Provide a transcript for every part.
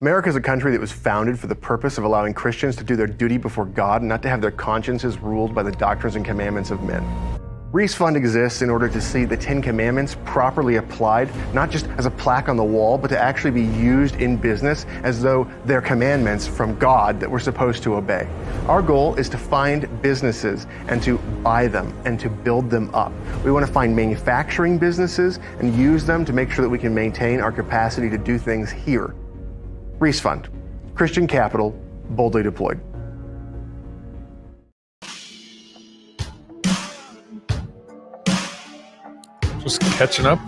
America is a country that was founded for the purpose of allowing Christians to do their duty before God and not to have their consciences ruled by the doctrines and commandments of men. Reese Fund exists in order to see the 10 Commandments properly applied, not just as a plaque on the wall, but to actually be used in business as though they're commandments from God that we're supposed to obey. Our goal is to find businesses and to buy them and to build them up. We want to find manufacturing businesses and use them to make sure that we can maintain our capacity to do things here. Reese Fund, Christian capital, boldly deployed. Just catching up,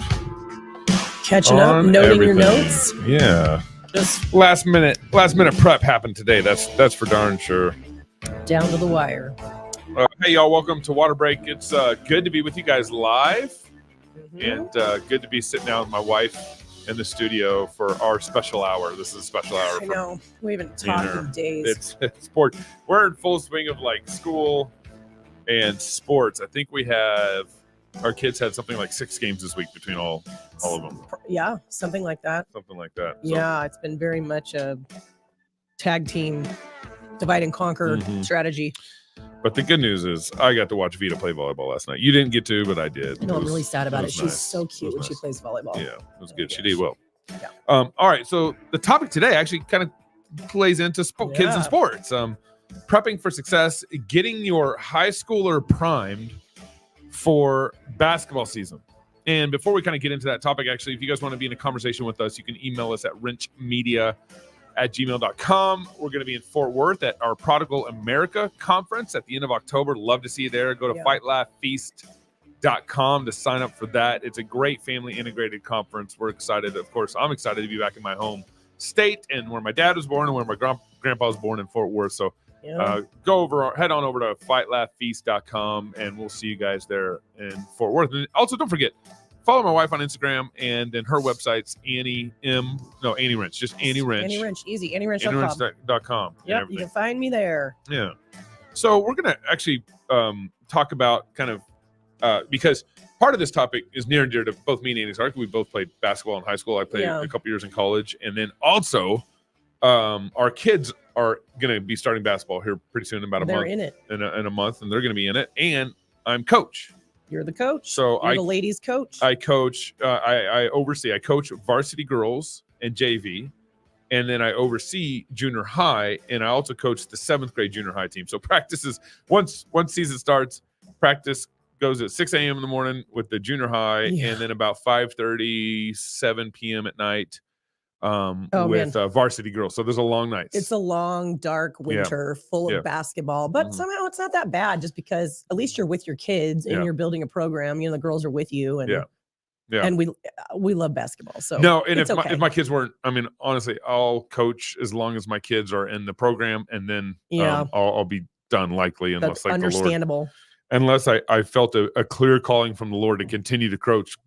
noting everything. your notes. Yeah, Just last minute prep happened today. That's for darn sure. down to the wire. Hey y'all, welcome to Water Break. It's good to be with you guys live, and good to be sitting down with my wife in the studio for our special hour. This is a special hour. I know we haven't talked in days. It's sport. We're in full swing of like school and sports. I think our kids had something like 6 games this week between all of them. Yeah, something like that. So, yeah, it's been very much a tag team divide and conquer strategy. But the good news is I got to watch Vita play volleyball last night. You didn't get to, but I did. No, I'm really sad about it. She's She's so cute when she plays volleyball. Yeah, it was good. She did well. Yeah. All right, so the topic today actually kind of plays into kids and sports. Prepping for success, getting your high schooler primed for basketball season. And before we kind of get into that topic, actually, if you guys want to be in a conversation with us, you can email us at RenchMedia@gmail.com. We're going to be in Fort Worth at our Prodigal America conference at the end of October. Love to see you there. Go to fightlaughfeast.com to sign up for that. It's a great family integrated conference. We're excited. Of course, I'm excited to be back in my home state and where my dad was born and where my grandpa was born in Fort Worth. So head on over to fightlaughfeast.com and we'll see you guys there in Fort Worth. And also, don't forget, follow my wife on Instagram, and then her website's Annie Wrench. Just Annie Wrench. Annie Wrench, easy. AnnieWrench.com. Yep, you can find me there. Yeah. So we're going to actually talk about kind of because part of this topic is near and dear to both me and Annie's heart. We both played basketball in high school. I played a couple years in college, and then also our kids are going to be starting basketball here pretty soon, about a month. In it. In a month, and they're going to be in it. And I'm coach. You're the coach. So You're the ladies coach. I coach. I oversee. I coach varsity girls and JV, and then I oversee junior high, and I also coach the 7th grade junior high team. So practices once season starts, practice goes at 6 a.m. in the morning with the junior high, and then about 5:30, 7 p.m. at night with varsity girls. So there's a long night. It's a long, dark winter full of basketball, but somehow it's not that bad just because at least you're with your kids and you're building a program. You know, the girls are with you, and and we love basketball. So no, and if my kids weren't, I mean, honestly, I'll coach as long as my kids are in the program, and then I'll be done likely unless that's understandable. Unless I felt a clear calling from the Lord to continue to coach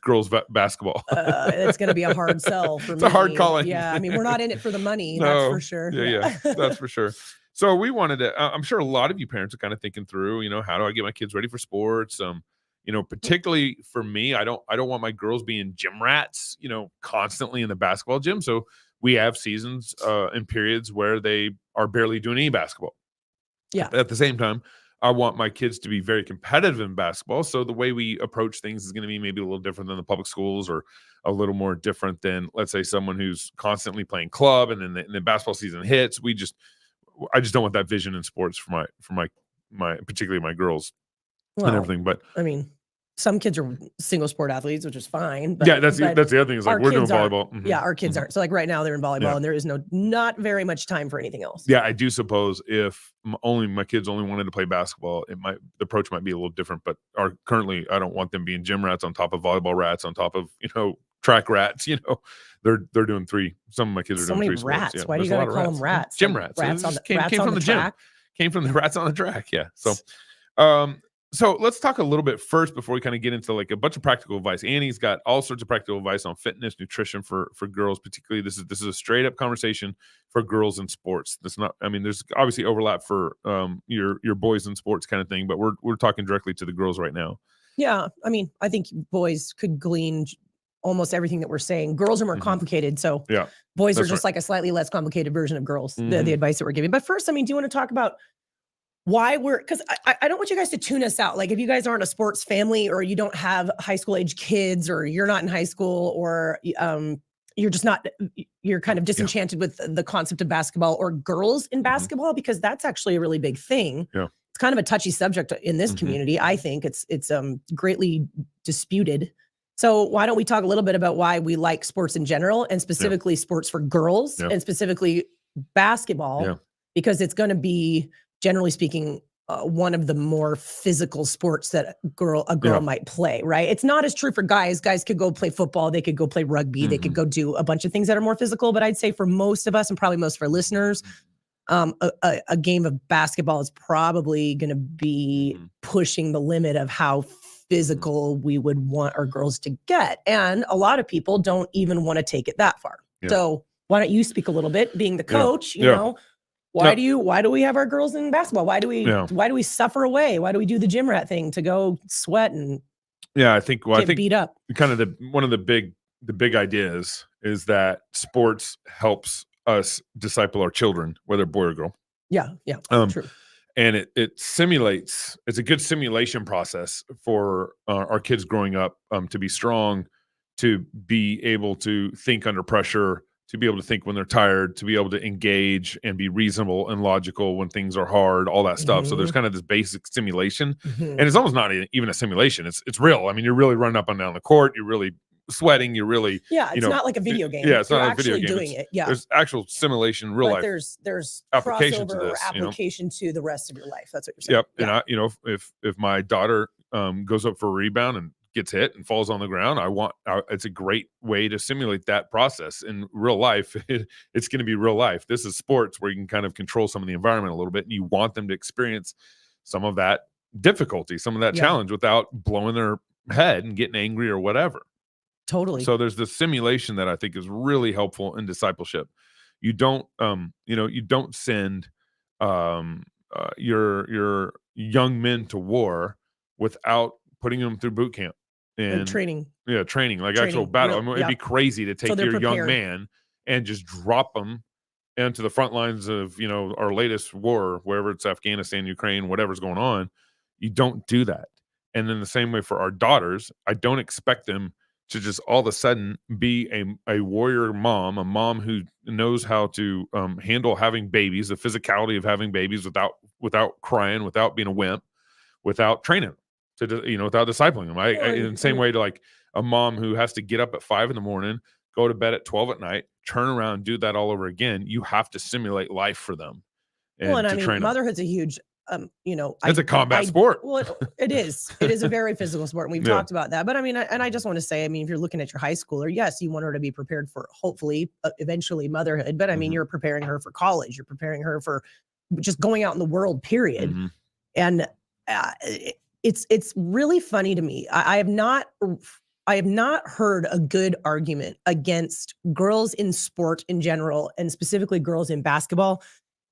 girls basketball. It's going to be a hard sell for me. It's a hard calling. Yeah, I mean, we're not in it for the money, no, that's for sure. Yeah, that's for sure. So we wanted to. I'm sure a lot of you parents are kind of thinking through, you know, how do I get my kids ready for sports? You know, particularly for me, I don't want my girls being gym rats, you know, constantly in the basketball gym. So we have seasons and periods where they are barely doing any basketball. Yeah. But at the same time, I want my kids to be very competitive in basketball. So the way we approach things is going to be maybe a little different than the public schools, or a little more different than, let's say, someone who's constantly playing club and then the basketball season hits. I just don't want that vision in sports for my particularly my girls and everything. But I mean, some kids are single sport athletes, which is fine. But, that's the other thing is like we're doing volleyball. Mm-hmm. Yeah, our kids aren't. So like right now they're in volleyball, and there is not very much time for anything else. Yeah, I do suppose if my kids only wanted to play basketball, the approach might be a little different. But currently, I don't want them being gym rats on top of volleyball rats on top of track rats. You know, they're doing 3. Some of my kids are doing 3 sports. So many rats. Yeah, why do you gotta call them rats? Gym rats. Rats on the came from the track. Gym. Came from the rats on the track. Yeah. So let's talk a little bit first before we kind of get into like a bunch of practical advice. Annie's got all sorts of practical advice on fitness, nutrition for girls, particularly. This is a straight up conversation for girls in sports. There's obviously overlap for your boys in sports kind of thing, but we're talking directly to the girls right now. Yeah, I mean, I think boys could glean almost everything that we're saying. Girls are more complicated. So boys are just like a slightly less complicated version of girls, the advice that we're giving. But first, I mean, do you want to talk about why because I don't want you guys to tune us out. Like if you guys aren't a sports family or you don't have high school age kids or you're not in high school or you're just not, you're kind of disenchanted with the concept of basketball or girls in basketball, because that's actually a really big thing. Yeah. It's kind of a touchy subject in this community. I think it's greatly disputed. So why don't we talk a little bit about why we like sports in general and specifically sports for girls and specifically basketball, because it's going to be, generally speaking, one of the more physical sports that a girl might play, right? It's not as true for guys. Guys could go play football. They could go play rugby. They could go do a bunch of things that are more physical. But I'd say for most of us and probably most of our listeners, a game of basketball is probably going to be pushing the limit of how physical we would want our girls to get. And a lot of people don't even want to take it that far. So why don't you speak a little bit, being the coach, you know, why do we have our girls in basketball? Why do we suffer away? Why do we do the gym rat thing to go sweat and I think beat up? Kind of one of the big ideas is that sports helps us disciple our children, whether boy or girl. Yeah. True. And it's a good simulation process for our kids growing up, to be strong, to be able to think under pressure, to be able to think when they're tired, to be able to engage and be reasonable and logical when things are hard, all that stuff. So there's kind of this basic simulation, and it's almost not even a simulation. It's real. I mean, you're really running up and down the court. You're really sweating. You're really, it's not like a video game. Yeah, it's you're not a video game. Doing it. Yeah, there's actual simulation, real life. There's application to crossover this, application to the rest of your life. That's what you're saying. Yep. And if my daughter goes up for a rebound and gets hit and falls on the ground, it's a great way to simulate that process in real life. It's going to be real life. This is sports where you can kind of control some of the environment a little bit, and you want them to experience some of that difficulty, some of that challenge without blowing their head and getting angry or whatever. Totally. So there's this simulation that I think is really helpful in discipleship. You don't send your young men to war without putting them through boot camp and training. Actual battle. I mean, it'd be crazy to take your young man and just drop them into the front lines of, our latest war, wherever it's Afghanistan, Ukraine, whatever's going on. You don't do that. And then the same way for our daughters, I don't expect them to just all of a sudden be a warrior mom, a mom who knows how to handle having babies, the physicality of having babies without crying, without being a wimp, without training them. Without discipling them. In the same way to like a mom who has to get up at 5 a.m, go to bed at 12 at night, turn around, do that all over again. You have to simulate life for them. Motherhood's a huge, it's a combat sport. Well, it is. It is a very physical sport. And we've talked about that. But I mean, I just want to say, if you're looking at your high schooler, yes, you want her to be prepared for hopefully eventually motherhood. But I mean, you're preparing her for college. You're preparing her for just going out in the world, period. And it's really funny to me. I have not heard a good argument against girls in sport in general, and specifically girls in basketball.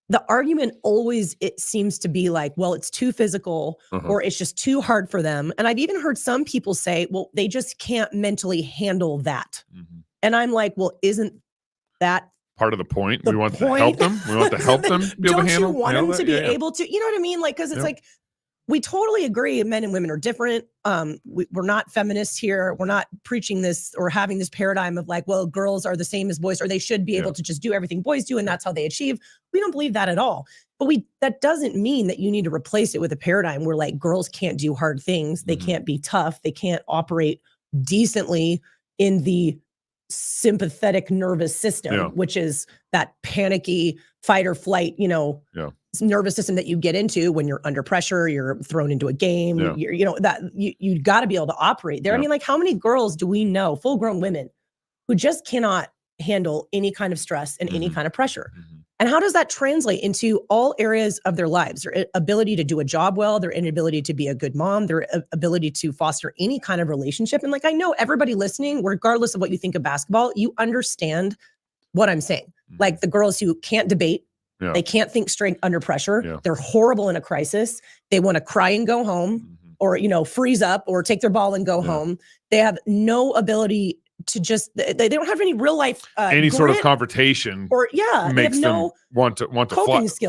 The argument always, it seems to be like, well, it's too physical or it's just too hard for them. And I've even heard some people say, well, they just can't mentally handle that. And I'm like, well, isn't that part of the point? We want to help them. We want to help them be able to handle. Don't you want them to be able to, you know what I mean? Like, because it's like, we totally agree men and women are different. We're not feminists here. We're not preaching this or having this paradigm of like, well, girls are the same as boys, or they should be able to just do everything boys do, and that's how they achieve. We don't believe that at all. But that doesn't mean that you need to replace it with a paradigm where like girls can't do hard things. They can't be tough. They can't operate decently in the sympathetic nervous system, which is that panicky fight or flight, nervous system that you get into when you're under pressure, you're thrown into a game, you got to be able to operate there. I mean, like, how many girls do we know, full grown women, who just cannot handle any kind of stress and any kind of pressure? And how does that translate into all areas of their lives? Their ability to do a job well, their inability to be a good mom, their ability to foster any kind of relationship. And like, I know everybody listening, regardless of what you think of basketball, you understand what I'm saying. Like the girls who can't debate, they can't think straight under pressure. They're horrible in a crisis. They want to cry and go home or, freeze up or take their ball and go home. They have no ability to just, they don't have any real life any sort of confrontation, or makes them want to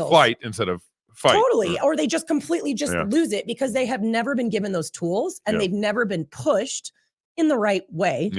flight instead of fight. Totally. Or they just completely lose it because they have never been given those tools and they've never been pushed in the right way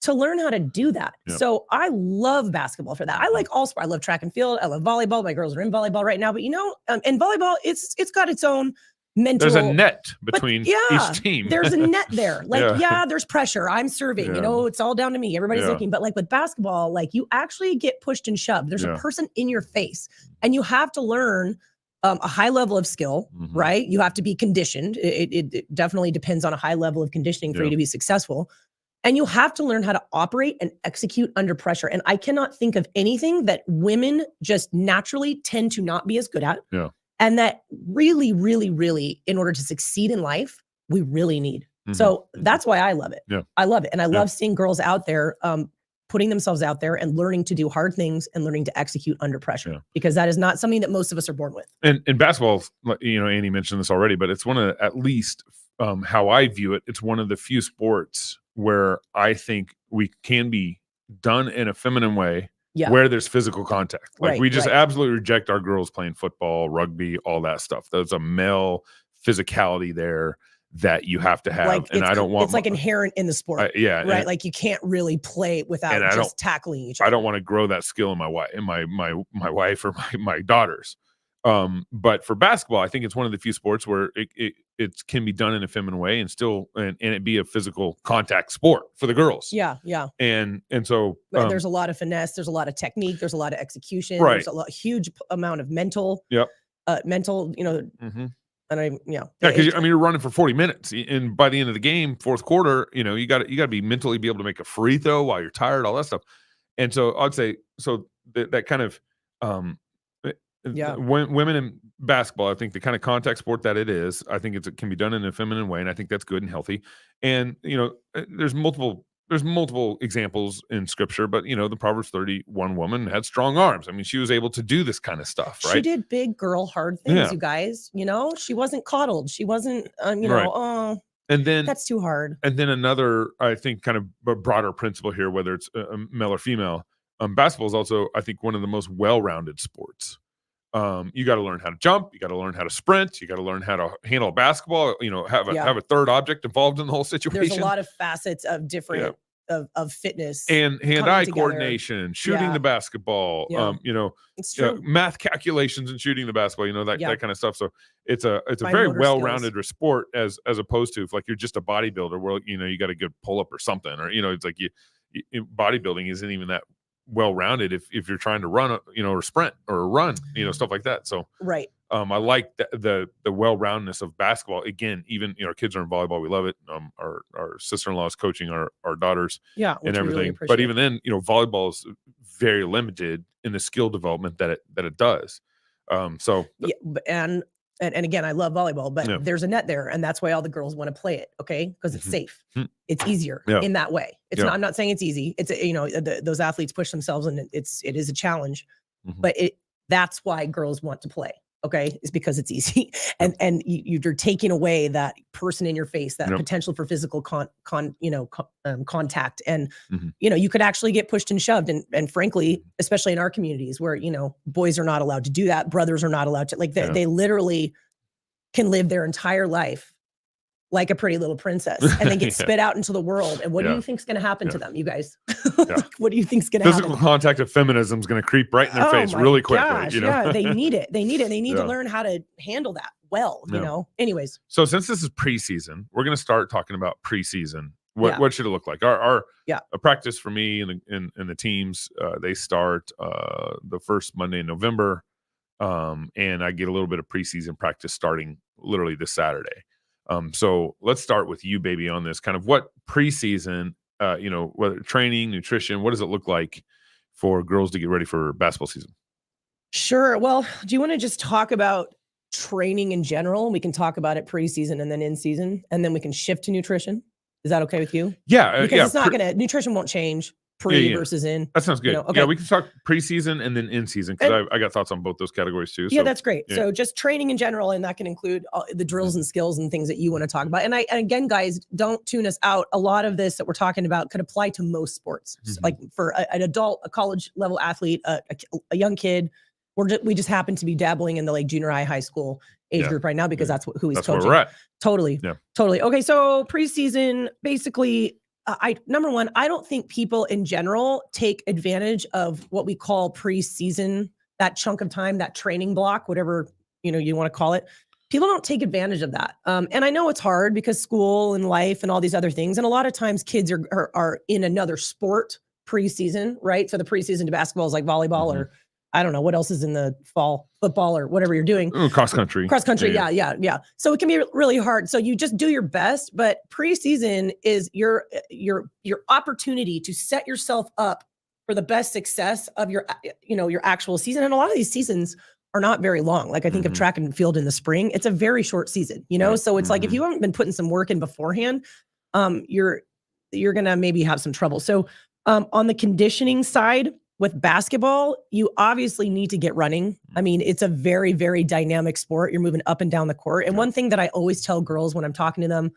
to learn how to do that. So I love basketball for that. I like all sports. I love track and field. I love volleyball. My girls are in volleyball right now, but in volleyball, it's got its own mental. There's a net between each team. There's a net there. Like, there's pressure. I'm serving, it's all down to me. Everybody's looking. But like with basketball, like you actually get pushed and shoved. There's a person in your face and you have to learn a high level of skill, right? You have to be conditioned. It definitely depends on a high level of conditioning for you to be successful. And you have to learn how to operate and execute under pressure. And I cannot think of anything that women just naturally tend to not be as good at. Yeah. And that really, really, really, in order to succeed in life, we really need. So that's why I love it. Yeah. I love it. And I love seeing girls out there putting themselves out there and learning to do hard things and learning to execute under pressure, because that is not something that most of us are born with. And in basketball, Annie mentioned this already, but it's one of, at least how I view it, it's one of the few sports where I think we can be done in a feminine way where there's physical contact. Like we just absolutely reject our girls playing football, rugby, all that stuff. There's a male physicality there that you have to have. Like, and I don't want, it's like inherent in the sport. Right. Like you can't really play without just tackling each other. I don't want to grow that skill in my wife or my daughters. But for basketball, I think it's one of the few sports where it can be done in a feminine way and still, and it be a physical contact sport for the girls. Yeah. Yeah. And so there's a lot of finesse. There's a lot of technique. There's a lot of execution. There's a huge amount of mental, and because you're running for 40 minutes, and by the end of the game, fourth quarter, you got to be mentally be able to make a free throw while you're tired, all that stuff. And so I'd say that kind of when women in basketball, I think the kind of contact sport that it is, I think it can be done in a feminine way, and I think that's good and healthy. And there's multiple examples in scripture, but the Proverbs 31 woman had strong arms. I mean, she was able to do this kind of stuff, right? She did big girl hard things, you guys. She wasn't coddled. She wasn't, oh, and then that's too hard. And then another, I think, kind of a broader principle here, whether it's male or female, basketball is also, I think, one of the most well-rounded sports. You got to learn how to jump. You got to learn how to sprint. You got to learn how to handle a basketball. Have a third object involved in the whole situation. There's a lot of facets of different of fitness and hand-eye coordination, shooting the basketball. It's true. Math calculations and shooting the basketball. That kind of stuff. So it's a very well-rounded sport as opposed to if like you're just a bodybuilder where you got a good pull-up or something, or it's like bodybuilding isn't even that well-rounded if you're trying to run or sprint or run stuff like that. So I like the well-roundedness of basketball. Again, even our kids are in volleyball, we love it. Our sister-in-law is coaching our daughters and everything, really, but even then volleyball is very limited in the skill development that it does. And again, I love volleyball, but there's a net there, and that's why all the girls want to play it. Okay, because it's safe, it's easier in that way. It's not. I'm not saying it's easy. It's those athletes push themselves, and it is a challenge. But that's why girls want to play. Okay, is because it's easy, and you're taking away that person in your face, that potential for physical contact, and you could actually get pushed and shoved, and frankly, especially in our communities where boys are not allowed to do that, brothers are not allowed to, they literally can live their entire life like a pretty little princess and then get spit out into the world. And what do you think's going to happen to them, you guys? What do you think's going to happen? Physical contact of feminism is going to creep right in their face really quickly. Gosh, yeah, they need it. They need it. They need to learn how to handle that well, Anyways. So since this is preseason, we're going to start talking about preseason. What should it look like? Our practice for me and the teams, they start the first Monday in November. And I get a little bit of preseason practice starting literally this Saturday. So let's start with you, baby, on this kind of what preseason, whether training, nutrition, what does it look like for girls to get ready for basketball season? Sure. Well, do you want to just talk about training in general? We can talk about it preseason and then in season, and then we can shift to nutrition. Is that okay with you? Yeah. Because it's not nutrition won't change. versus in. That sounds good. You know? Okay. Yeah, we can talk preseason and then in season because I got thoughts on both those categories too. Yeah, that's great. Yeah. So just training in general, and that can include the drills and skills and things that you want to talk about. And again, guys, don't tune us out. A lot of this that we're talking about could apply to most sports. So like for an adult, a college level athlete, a young kid, we just happen to be dabbling in the like junior high school age group right now because that's who he's coaching. Where we're at. Totally. Yeah. Totally. Okay. So preseason, basically, number one, I don't think people in general take advantage of what we call preseason, that chunk of time, that training block, whatever, you want to call it. People don't take advantage of that. And I know it's hard because school and life and all these other things. And a lot of times kids are in another sport preseason, right? So the preseason to basketball is like volleyball or I don't know what else is in the fall, football or whatever you're doing. Cross country. Yeah. So it can be really hard. So you just do your best, but preseason is your opportunity to set yourself up for the best success of your actual season. And a lot of these seasons are not very long. Like I think of track and field in the spring, it's a very short season, So it's like, if you haven't been putting some work in beforehand, you're going to maybe have some trouble. So on the conditioning side, with basketball, you obviously need to get running. I mean, it's a very, very dynamic sport. You're moving up and down the court. And one thing that I always tell girls when I'm talking to them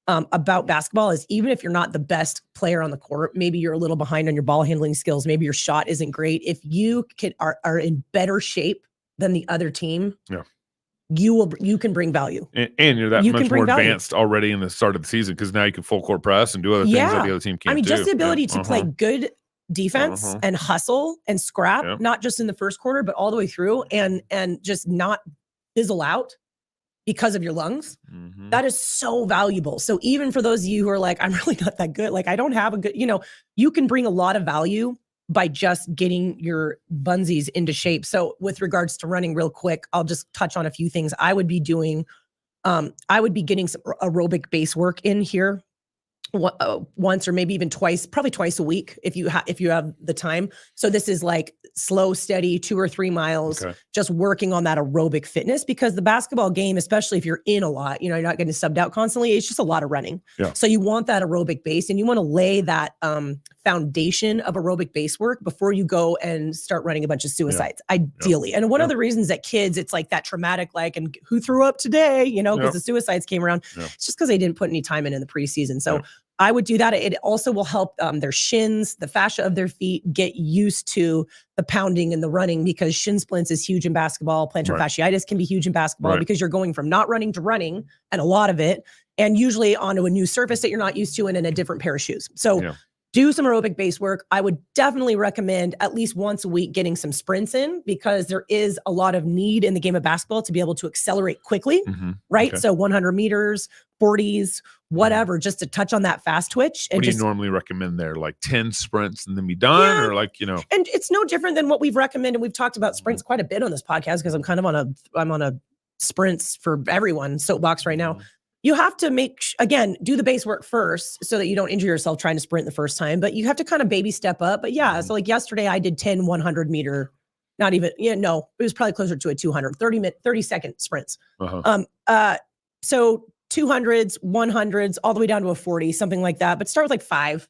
about basketball is even if you're not the best player on the court, maybe you're a little behind on your ball handling skills, maybe your shot isn't great. If you are in better shape than the other team, you can bring value. And you're that much more advanced already in the start of the season because now you can full court press and do other things that the other team can't do. I mean, just the ability to play good defense and hustle and scrap, not just in the first quarter, but all the way through and just not fizzle out because of your lungs. That is so valuable. So even for those of you who are like, I'm really not that good, like I don't have a good, you can bring a lot of value by just getting your bunsies into shape. So with regards to running real quick, I'll just touch on a few things I would be doing. I would be getting some aerobic base work in here. Once or maybe even twice, probably twice a week if you have the time. So this is like slow, steady, 2 or 3 miles, just working on that aerobic fitness because the basketball game, especially if you're in a lot, you're not getting subbed out constantly. It's just a lot of running. Yeah. So you want that aerobic base and you want to lay that foundation of aerobic base work before you go and start running a bunch of suicides, ideally. And one of the reasons that kids, it's like that traumatic, like, and who threw up today, because the suicides came around. It's just because they didn't put any time in the preseason. So I would do that. It also will help their shins, the fascia of their feet get used to the pounding and the running because shin splints is huge in basketball. Plantar fasciitis can be huge in basketball because you're going from not running to running and a lot of it, and usually onto a new surface that you're not used to and in a different pair of shoes. So do some aerobic base work. I would definitely recommend at least once a week getting some sprints in because there is a lot of need in the game of basketball to be able to accelerate quickly, right? Okay. So 100 meters, 40s, whatever, just to touch on that fast twitch. And what do you normally recommend there? Like 10 sprints and then be done or like, And it's no different than what we've recommended. We've talked about sprints quite a bit on this podcast because I'm kind of on a sprints for everyone soapbox right now. You have to do the base work first so that you don't injure yourself trying to sprint the first time, but you have to kind of baby step up. But so like yesterday I did 10 100 meter, not even, it was probably closer to a 200, 30 second sprints. So 200s, 100s, all the way down to a 40, something like that. But start with like 5,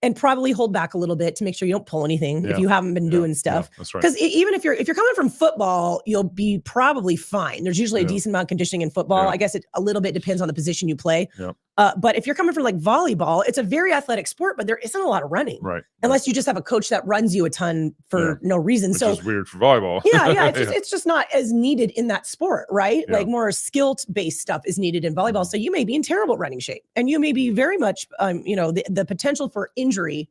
and probably hold back a little bit to make sure you don't pull anything if you haven't been doing stuff. That's right. Because even if you're coming from football, you'll be probably fine. There's usually a decent amount of conditioning in football. I guess it a little bit depends on the position you play. But if you're coming from like volleyball, it's a very athletic sport, but there isn't a lot of running. Right. Unless you just have a coach that runs you a ton for no reason. Which is weird for volleyball. It's just not as needed in that sport, right? Like more skill-based stuff is needed in volleyball. So you may be in terrible running shape and you may be very much, the potential for injury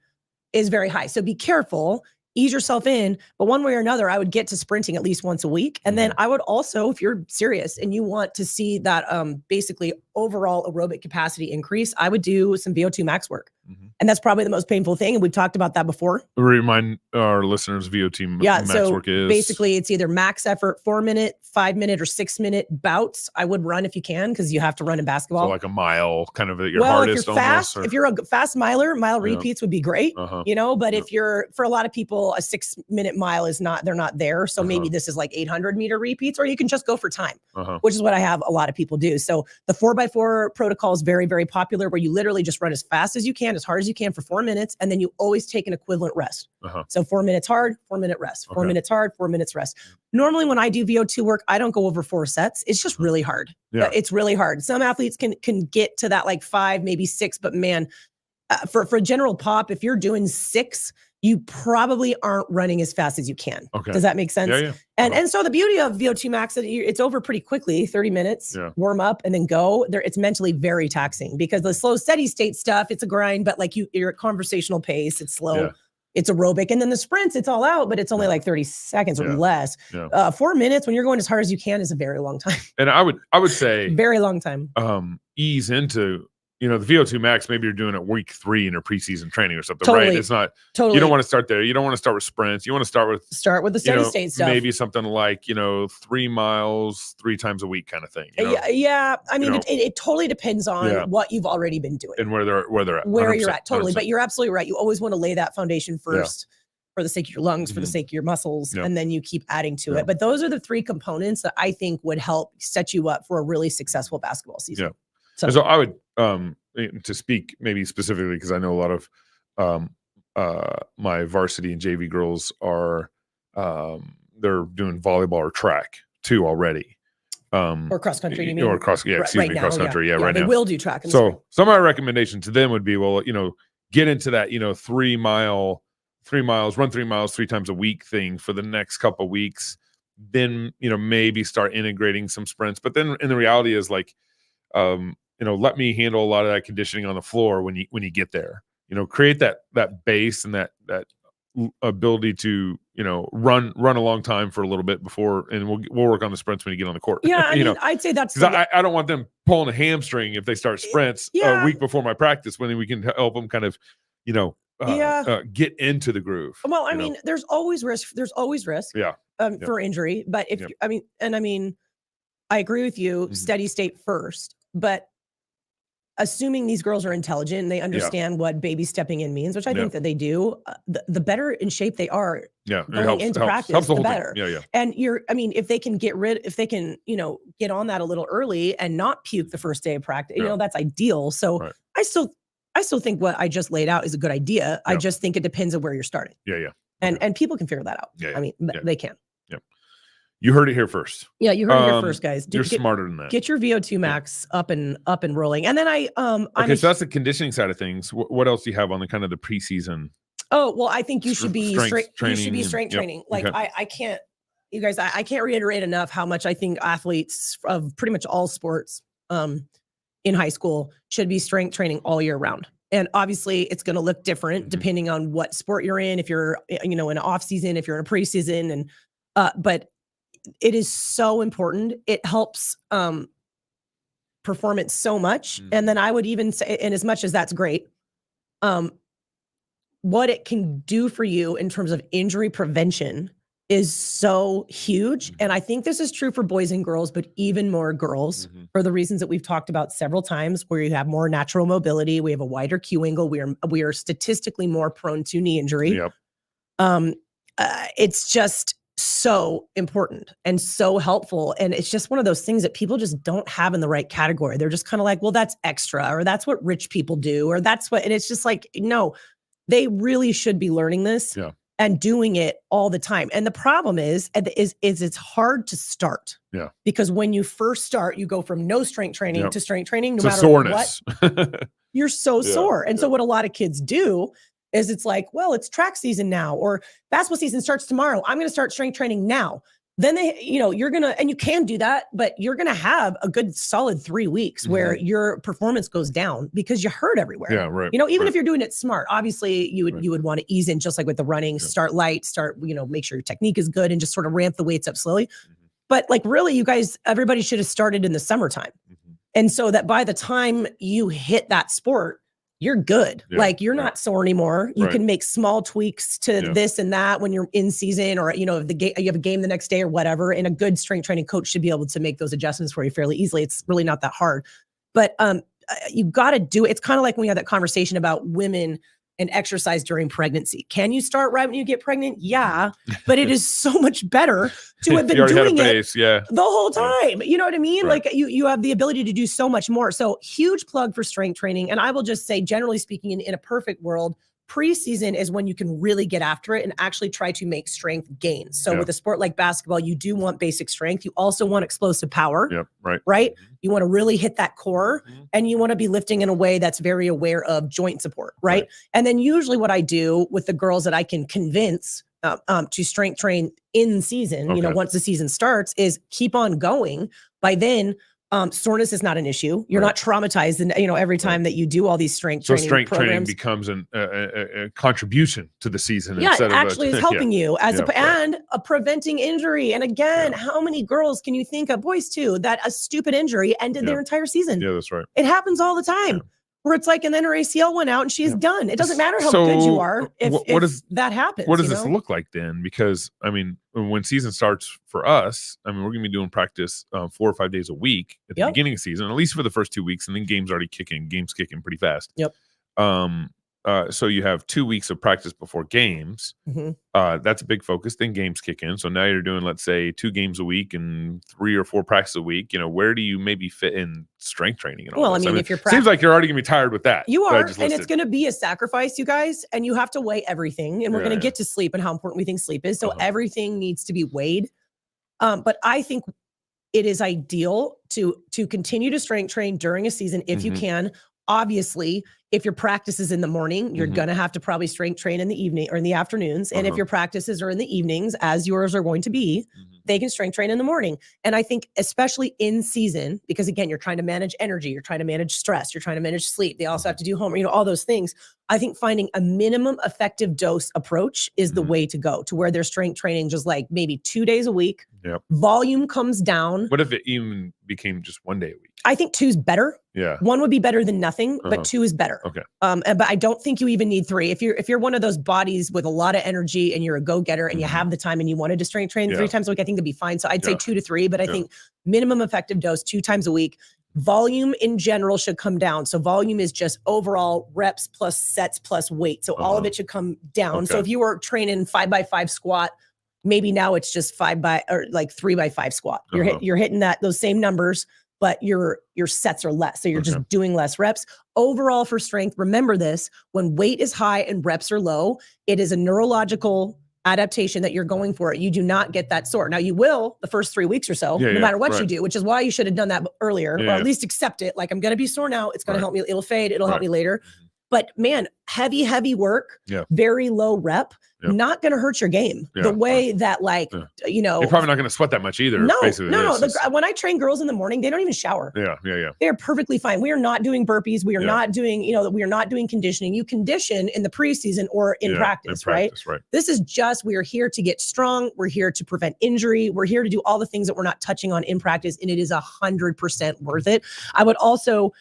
is very high. So be careful, ease yourself in, but one way or another, I would get to sprinting at least once a week. And then I would also, if you're serious and you want to see that basically overall aerobic capacity increase, I would do some VO2 max work. And that's probably the most painful thing. And we've talked about that before. Remind our listeners VO2 max work is. Basically it's either max effort, 4-minute, 5-minute, or 6-minute bouts. I would run if you can, because you have to run in basketball. So like a mile, kind of at your hardest. If you're fast, if you're a fast miler, mile repeats would be great, but if you're, for a lot of people, a 6-minute mile they're not there. So maybe this is like 800 meter repeats, or you can just go for time, which is what I have a lot of people do. So the 4x4 protocol is very, very popular, where you literally just run as fast as you can, as hard as you you can for 4 minutes, and then you always take an equivalent rest. So 4 minutes hard, 4 minute rest, 4 minutes hard, 4 minutes rest. Normally when I do VO2 work, I don't go over 4 sets. It's just really hard. It's really hard. Some athletes can get to that like 5, maybe 6, but man, for general pop, if you're doing 6, you probably aren't running as fast as you can. Does that make sense? Yeah. And so the beauty of VO2 max, it's over pretty quickly, 30 minutes, warm up and then go. It's mentally very taxing because the slow, steady state stuff, it's a grind, but like you're at conversational pace, it's slow, it's aerobic. And then the sprints, it's all out, but it's only like 30 seconds or less. 4 minutes when you're going as hard as you can is a very long time. And I would say very long time. Ease into, the VO2 max, maybe you're doing it week 3 in your preseason training or something, totally. right? It's not, you don't want to start there. You don't want to start with sprints. You want to start with the steady state stuff. Maybe something like, 3 miles, 3 times a week kind of thing. Yeah. I mean, it totally depends on what you've already been doing. And where they're at. Where you're at, totally. 100%. But you're absolutely right. You always want to lay that foundation first for the sake of your lungs, for the sake of your muscles, and then you keep adding to it. But those are the 3 components that I think would help set you up for a really successful basketball season. So I would, to speak maybe specifically, because I know a lot of my varsity and JV girls are they're doing volleyball or track too already. Or cross country, you mean? Or cross country. Cross country. Right they now. Will do track. So some of my recommendation to them would be, well, get into that, 3 miles, run 3 miles 3 times a week thing for the next couple of weeks. Then, maybe start integrating some sprints. But then in the reality is like, let me handle a lot of that conditioning on the floor when you get there. Create that base and that ability to run a long time for a little bit before, and we'll work on the sprints when you get on the court. Yeah, I mean, I'd say that's because I don't want them pulling a hamstring if they start sprints a week before my practice, when we can help them kind of get into the groove. Well, I mean, there's always risk. For injury, but I agree with you. Steady state first, but assuming these girls are intelligent and they understand what baby stepping in means, which I think that they do, the better in shape they are going into practice, the better. And if they can get on that a little early and not puke the first day of practice, that's ideal. So I still think what I just laid out is a good idea. I just think it depends on where you're starting. And people can figure that out. I mean, they can. You heard it here first. Yeah, you heard it here first, guys. You're smarter than that. Get your VO2 max up and rolling. And then so that's the conditioning side of things. What else do you have on the kind of the preseason? Oh, well, I think you should be strength training. Like I can't, you guys, I can't reiterate enough how much I think athletes of pretty much all sports in high school should be strength training all year round. And obviously it's going to look different depending on what sport you're in. If you're, in an off season, if you're in a preseason, and but it is so important. It helps performance so much. And then I would even say, and as much as that's great, what it can do for you in terms of injury prevention is so huge. And I think this is true for boys and girls, but even more girls, for the reasons that we've talked about several times, where you have more natural mobility, we have a wider Q angle, we are statistically more prone to knee injury. It's just so important and so helpful. And it's just one of those things that people just don't have in the right category. They're just kind of like, well, that's extra, or that's what rich people do, or that's what, and it's just like, no, they really should be learning this and doing it all the time. And the problem is it's hard to start. Because when you first start, you go from no strength training to strength training, no matter soreness. What, you're so sore. And so what a lot of kids do is it's like, well, it's track season now, or basketball season starts tomorrow. I'm going to start strength training now. Then you're going to, and you can do that, but you're going to have a good solid 3 weeks where your performance goes down because you hurt everywhere. Even if you're doing it smart, obviously you would want to ease in, just like with the running, start light, make sure your technique is good and just sort of ramp the weights up slowly. But like really, you guys, everybody should have started in the summertime. And so that by the time you hit that sport, you're good. Like you're not sore anymore. You can make small tweaks to this and that when you're in season, or, if you have a game the next day or whatever, and a good strength training coach should be able to make those adjustments for you fairly easily. It's really not that hard, but you got to do it. It's kind of like when we had that conversation about women and exercise during pregnancy. Can you start right when you get pregnant? Yeah, but it is so much better to have been doing it the whole time. You know what I mean? Right. Like you have the ability to do so much more. So huge plug for strength training. And I will just say, generally speaking, in a perfect world, preseason is when you can really get after it and actually try to make strength gains. So with a sport like basketball, you do want basic strength. You also want explosive power. Right? You want to really hit that core, and you want to be lifting in a way that's very aware of joint support. Right? And then usually what I do with the girls that I can convince to strength train in season, once the season starts, is keep on going. By then, soreness is not an issue. You're not traumatized, and every time that you do all these strength training strength programs, training becomes a contribution to the season. Yeah, it actually is helping you as and preventing injury. And again, how many girls can you think of, boys too, that a stupid injury ended their entire season? Yeah, that's right. It happens all the time. Where it's like, and then her ACL went out and she's done. It doesn't matter how good you are if that happens. What does this look like then? Because I mean, when season starts for us, I mean, we're going to be doing practice 4 or 5 days a week at the beginning of the season, at least for the first 2 weeks, and then games kicking pretty fast. So you have 2 weeks of practice before games. That's a big focus. Then games kick in. So now you're doing, let's say, 2 games a week and 3 or 4 practices a week. Where do you maybe fit in strength training? And all well, I mean, if you're seems like you're already gonna be tired with that. You are, and it's gonna be a sacrifice, you guys, and you have to weigh everything. And we're gonna get to sleep and how important we think sleep is. So everything needs to be weighed. But I think it is ideal to continue to strength train during a season if you can. Obviously, if your practice is in the morning, you're going to have to probably strength train in the evening or in the afternoons. And if your practices are in the evenings, as yours are going to be, they can strength train in the morning. And I think especially in season, because again, you're trying to manage energy, you're trying to manage stress, you're trying to manage sleep. They also have to do homework, all those things. I think finding a minimum effective dose approach is the way to go, to where they're strength training just like maybe 2 days a week. Volume comes down. What if it even became just 1 day a week? I think 2's better. 1 would be better than nothing, but 2 is better. But I don't think you even need 3. If you're one of those bodies with a lot of energy and you're a go-getter and you have the time and you wanted to strength train 3 times a week, I think that'd be fine. So I'd say 2 to 3, but I think minimum effective dose 2 times a week. Volume in general should come down. So volume is just overall reps plus sets plus weight. So all of it should come down. So if you were training 5x5 squat, maybe now it's just 3x5 squat. You're hitting those same numbers, but your sets are less. So you're just doing less reps. Overall for strength, remember this, when weight is high and reps are low, it is a neurological adaptation that you're going for. You do not get that sore. Now you will the first 3 weeks or so, no matter what you do, which is why you should have done that earlier, or at least accept it. Like, I'm going to be sore now. It's going to help me. It'll fade. It'll help me later. But man, heavy work, very low rep, not going to hurt your game the way that you're probably not going to sweat that much either. No. When I train girls in the morning, they don't even shower. They're perfectly fine. We are not doing burpees. We are not doing, we are not doing conditioning. You condition in the preseason or in practice, right? This is just, we are here to get strong. We're here to prevent injury. We're here to do all the things that we're not touching on in practice. And it is 100% worth it. I would also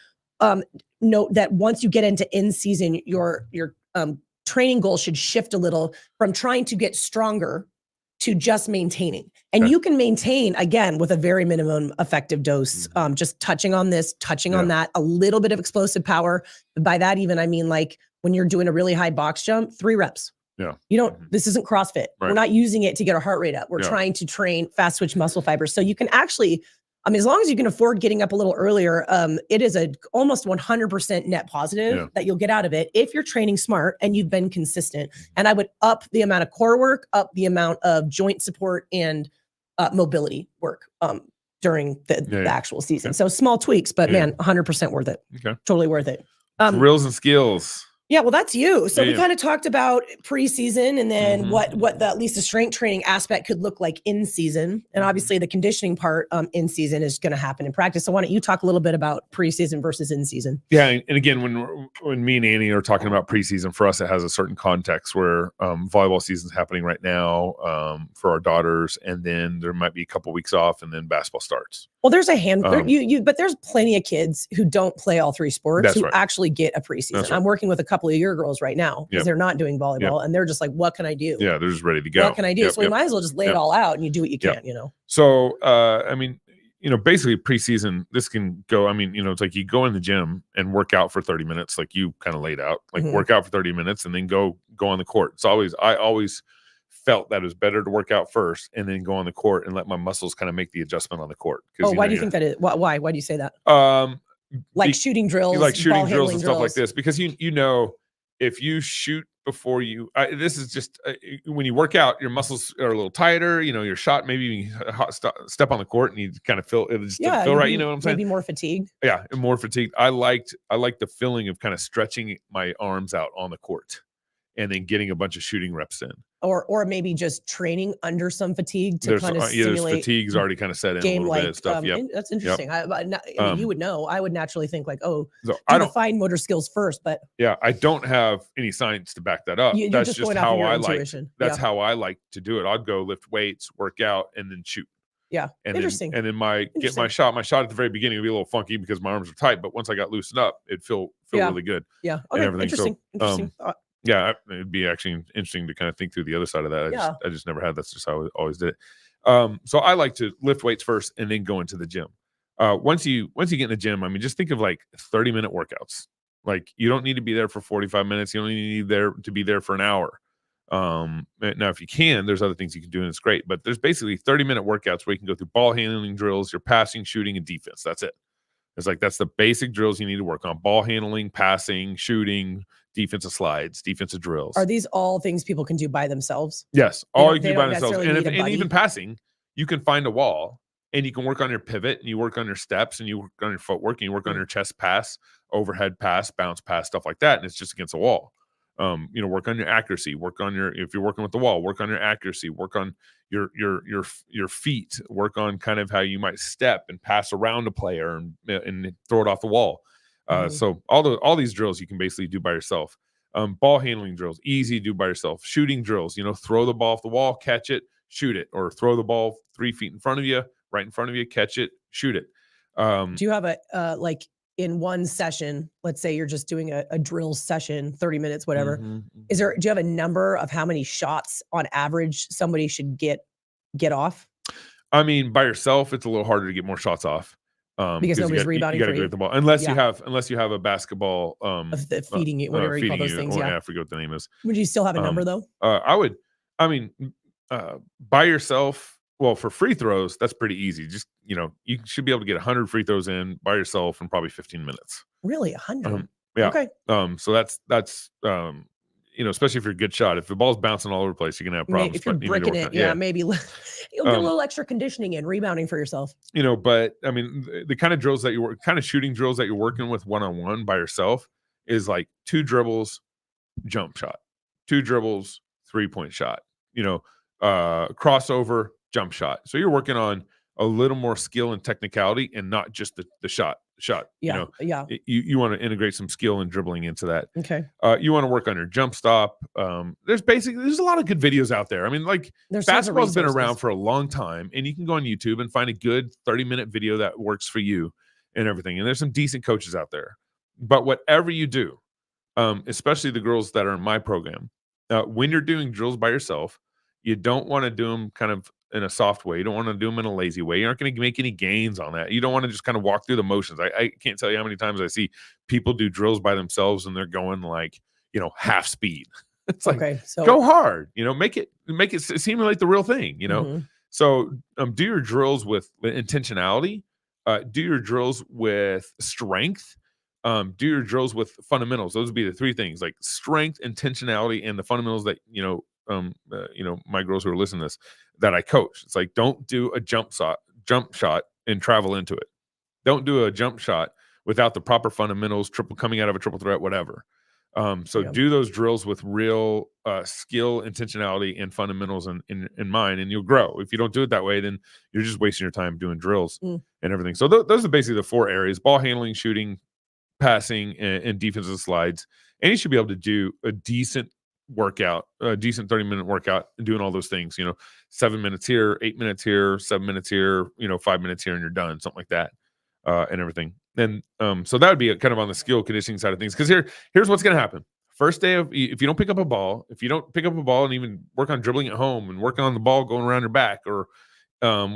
note that once you get into in season, your training goal should shift a little from trying to get stronger to just maintaining. And you can maintain, again, with a very minimum effective dose, just touching on this, touching on that, a little bit of explosive power. By that even, I mean, like when you're doing a really high box jump, 3 reps. This isn't CrossFit. We're not using it to get our heart rate up. We're trying to train fast twitch muscle fibers. So you can actually, as long as you can afford getting up a little earlier, it is almost 100% net positive that you'll get out of it if you're training smart and you've been consistent. And I would up the amount of core work, up the amount of joint support and mobility work during the actual season. So small tweaks, but man, 100% worth it. Totally worth it. Drills and skills. Yeah, well, that's you. So we kind of talked about preseason and then what the, at least the strength training aspect could look like in season. And obviously the conditioning part in season is going to happen in practice. So why don't you talk a little bit about preseason versus in season? Yeah. And again, when me and Annie are talking about preseason, for us, it has a certain context where volleyball season is happening right now for our daughters. And then there might be a couple weeks off and then basketball starts. Well, there's a handful, but there's plenty of kids who don't play all 3 sports who actually get a preseason. I'm working with a couple of your girls right now because they're not doing volleyball and they're just like, what can I do? Yeah, they're just ready to go. What can I do? So we might as well just lay it all out and you do what you can, So, basically preseason, this can go, it's like you go in the gym and work out for 30 minutes, like you kind of laid out, like work out for 30 minutes and then go on the court. I always felt that it was better to work out first and then go on the court and let my muscles kind of make the adjustment on the court. Why do you think that is? Why do you say that? Shooting drills, like shooting drills and stuff drills. like this, because if you shoot before you, this is just when you work out, your muscles are a little tighter. Your shot, maybe you step on the court and you kind of feel it just doesn't feel right. You know what I'm saying? Maybe more fatigued. Yeah, more fatigued. I liked the feeling of kind of stretching my arms out on the court and then getting a bunch of shooting reps in. Or maybe just training under some fatigue to kind of simulate. Fatigue's already kind of set in a little bit of stuff. That's interesting. Yep. You would know. I would naturally think like, do the fine motor skills first, but I don't have any science to back that up. That's just how I like. That's how I like to do it. I'd go lift weights, work out, and then shoot. Yeah, and interesting. Then get my shot. My shot at the very beginning would be a little funky because my arms are tight, but once I got loosened up, it'd feel really good. Yeah. Okay. Interesting. Yeah, it'd be actually interesting to kind of think through the other side of that. I just never had. That's just how I always did it. So I like to lift weights first and then go into the gym. Once you get in the gym, just think of like 30-minute workouts. Like you don't need to be there for 45 minutes. You don't need to be there for an hour. Now, if you can, there's other things you can do, and it's great. But there's basically 30-minute workouts where you can go through ball handling drills, your passing, shooting, and defense. That's it. It's like that's the basic drills you need to work on: ball handling, passing, shooting, defensive slides, defensive drills. Are these all things people can do by themselves? Yes, all you can do by themselves. And even passing, you can find a wall and you can work on your pivot and you work on your steps and you work on your footwork and you work on your chest pass, overhead pass, bounce pass, stuff like that. And it's just against a wall. Work on your accuracy, if you're working with the wall, work on your accuracy, work on your feet, work on kind of how you might step and pass around a player and throw it off the wall. So all these drills you can basically do by yourself. Ball handling drills, easy to do by yourself. Shooting drills, throw the ball off the wall, catch it, shoot it, or throw the ball 3 feet in front of you, right in front of you, catch it, shoot it. Do you have a in one session, let's say you're just doing a drill session, 30 minutes, whatever. Do you have a number of how many shots on average somebody should get off? By yourself, it's a little harder to get more shots off. Because nobody's rebounding you for you. Get the ball. Unless you have a basketball feeding you, whatever you call those things. I forget what the name is. Would you still have a number though? By yourself. Well, for free throws, that's pretty easy. Just, you should be able to get 100 free throws in by yourself in probably 15 minutes. Really? 100? Yeah. Okay. So that's especially if you're a good shot. If the ball's bouncing all over the place, you're going to have problems. If you're bricking it, maybe you'll get a little extra conditioning in, rebounding for yourself. But the kind of drills that shooting drills that you're working with one-on-one by yourself is like 2 dribbles, jump shot, 2 dribbles, 3-point shot, crossover, jump shot. So you're working on a little more skill and technicality and not just the shot. Yeah. You want to integrate some skill and dribbling into that. Okay. You want to work on your jump stop. There's a lot of good videos out there. Basketball's been around for a long time, and you can go on YouTube and find a good 30-minute video that works for you and everything. And there's some decent coaches out there. But whatever you do, especially the girls that are in my program, when you're doing drills by yourself, you don't want to do them kind of in a soft way. You don't want to do them in a lazy way. You aren't going to make any gains on that. You don't want to just kind of walk through the motions. I can't tell you how many times I see people do drills by themselves and they're going like, half speed. It's like, go hard, make it seem like the real thing, So do your drills with intentionality, do your drills with strength, do your drills with fundamentals. Those would be the 3 things, like strength, intentionality, and the fundamentals that, my girls who are listening to this that I coach. It's like, don't do a jump shot and travel into it. Don't do a jump shot without the proper fundamentals, coming out of a triple threat, whatever. Do those drills with real skill, intentionality, and fundamentals in mind, and you'll grow. If you don't do it that way, then you're just wasting your time doing drills and everything. So those are basically the 4 areas: ball handling, shooting, passing, and defensive slides. And you should be able to do a decent workout, a decent 30-minute workout, doing all those things, 7 minutes here, 8 minutes here, 7 minutes here, 5 minutes here, and you're done, something like that, and everything. And so that would be kind of on the skill conditioning side of things, because here's what's going to happen. First day if you don't pick up a ball, and even work on dribbling at home and working on the ball going around your back, or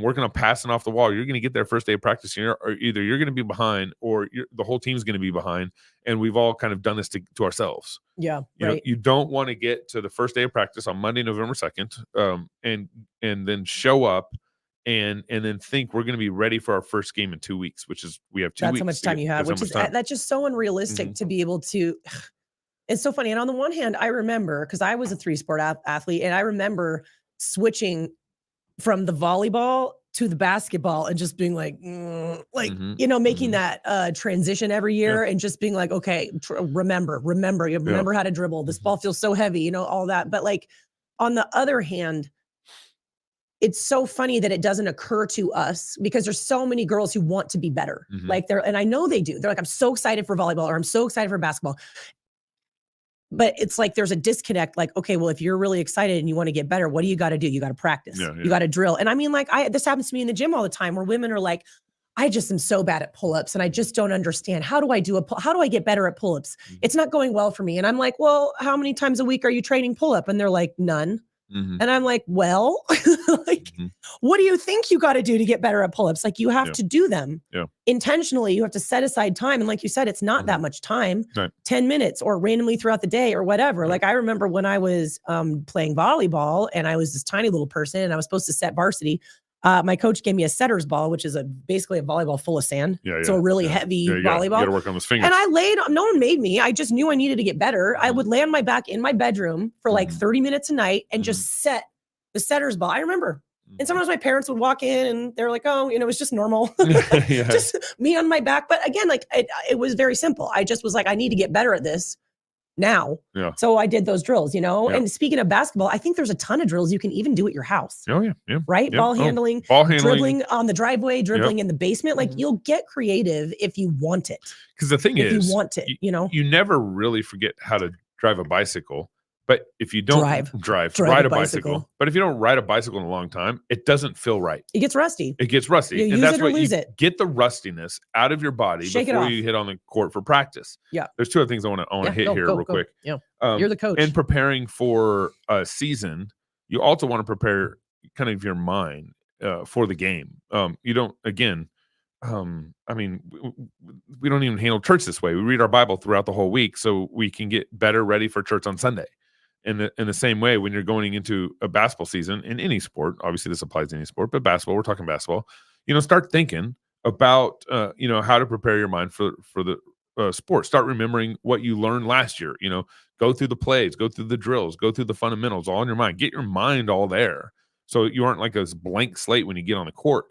working on passing off the wall, you're going to get there first day of practice. Or either you're going to be behind, or the whole team's going to be behind. And we've all kind of done this to ourselves. Yeah, you know, you don't want to get to the first day of practice on Monday, November 2nd, and then show up and then think we're going to be ready for our first game in 2 weeks, which is we have 2 weeks. That's how much time you have, which is that's just so unrealistic to be able to. It's so funny. And on the one hand, I remember, because I was a 3-sport athlete, and I remember switching from the volleyball to the basketball and just being like, making that transition every year and just being like, okay, remember how to dribble. This ball feels so heavy, all that. But like, on the other hand, it's so funny that it doesn't occur to us, because there's so many girls who want to be better. And I know they do. They're like, I'm so excited for volleyball, or I'm so excited for basketball. But it's like there's a disconnect. Like, okay, well, if you're really excited and you want to get better, what do you got to do? You got to practice. You got to drill. And I mean, like, this happens to me in the gym all the time, where women are like, I just am so bad at pull-ups, and I just don't understand. How do I get better at pull-ups? It's not going well for me. And I'm like, well, how many times a week are you training pull-up? And they're like, none. And I'm like, well, what do you think you got to do to get better at pull-ups? Like, you have to do them intentionally. You have to set aside time. And like you said, it's not that much time, 10 minutes or randomly throughout the day or whatever. Like, I remember when I was playing volleyball, and I was this tiny little person, and I was supposed to set varsity. My coach gave me a setter's ball, which is basically a volleyball full of sand. So a really heavy volleyball. You got to work on those fingers. And I no one made me. I just knew I needed to get better. I would lay on my back in my bedroom for like 30 minutes a night and just set the setter's ball. I remember. And sometimes my parents would walk in, and they're like, oh, it was just normal. Just me on my back. But again, like, it was very simple. I just was like, I need to get better at this now. So I did those drills, And speaking of basketball, I think there's a ton of drills you can even do at your house. Right? Ball handling, dribbling on the driveway, dribbling in the basement. Like, you'll get creative if you want it. Because the thing is, you want it, you never really forget how to drive a bicycle. But if you don't ride a bicycle, but if you don't ride a bicycle in a long time, it doesn't feel right. It gets rusty. You and use it or lose it. Get the rustiness out of your body before you hit on the court for practice. There's two other things I want to hit here real quick. You're the coach. In preparing for a season, you also want to prepare kind of your mind for the game. You don't, again, I mean, we don't even handle church this way. We read our Bible throughout the whole week so we can get better ready for church on Sunday. In the same way, when you're going into a basketball season in any sport, obviously this applies to any sport, but basketball, we're talking basketball, start thinking about, how to prepare your mind for the sport. Start remembering what you learned last year, go through the plays, go through the drills, go through the fundamentals, all in your mind. Get your mind all there so you aren't like a blank slate when you get on the court.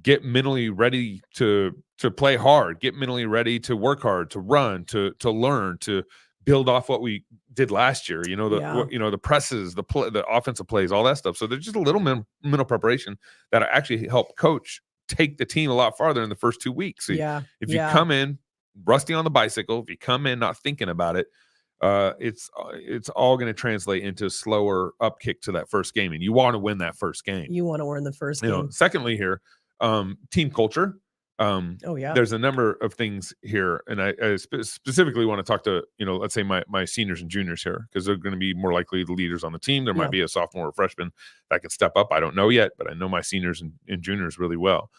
Get mentally ready to play hard, get mentally ready to work hard, to run, to learn, to build off what we did last year, the presses, the offensive plays, all that stuff. So there's just a little mental preparation that actually help coach take the team a lot farther in the first 2 weeks. So if you come in rusty on the bicycle, if you come in not thinking about it, it's all going to translate into slower upkick to that first game. And you want to win that first game. You want to win the first game. Secondly here, team culture. There's a number of things here, and I specifically want to talk to let's say my seniors and juniors here, because they're going to be more likely the leaders on the team. There might be a sophomore or freshman that can step up. I don't know yet, but I know my seniors and juniors really well.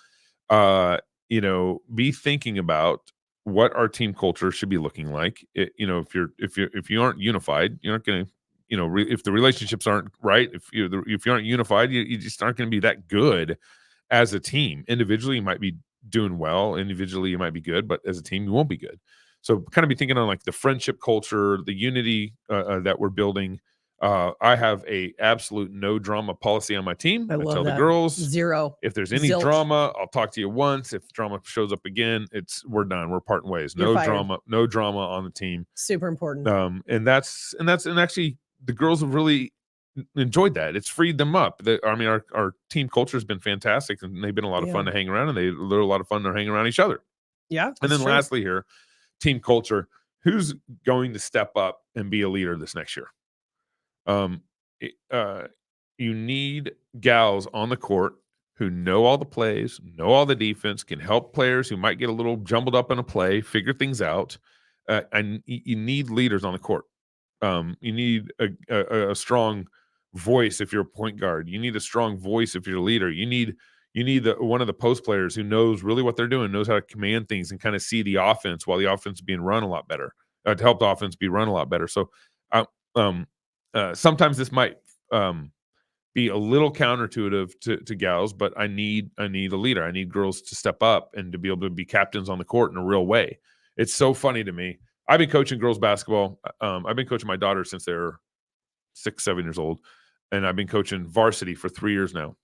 Be thinking about what our team culture should be looking like. If you aren't unified, you're not going to if the relationships aren't right, if you aren't unified, you just aren't going to be that good as a team. Individually, you might be doing well. Individually, you might be good, but as a team, you won't be good. So kind of be thinking on like the friendship culture, the unity that we're building. I have a absolute no drama policy on my team. I tell the girls 0. If there's any drama, I'll talk to you once. If drama shows up again, we're done. We're parting ways. No drama on the team. Super important. And actually the girls have really enjoyed that. It's freed them up. Our team culture has been fantastic, and they've been a lot of fun to hang around, and they're a lot of fun to hang around each other. And then lastly here, team culture. Who's going to step up and be a leader this next year? You need gals on the court who know all the plays, know all the defense, can help players who might get a little jumbled up in a play, figure things out. And you need leaders on the court. You need a strong voice if you're a point guard. You need a strong voice if you're a leader. You need one of the post players who knows really what they're doing, knows how to command things and kind of see the offense while the offense is being run a lot better, to help the offense be run a lot better. So sometimes this might be a little counterintuitive to gals, but I need a leader. I need girls to step up and to be able to be captains on the court in a real way. It's so funny to me. I've been coaching girls basketball. I've been coaching my daughter since they were 6, 7 years old, and I've been coaching varsity for 3 years now.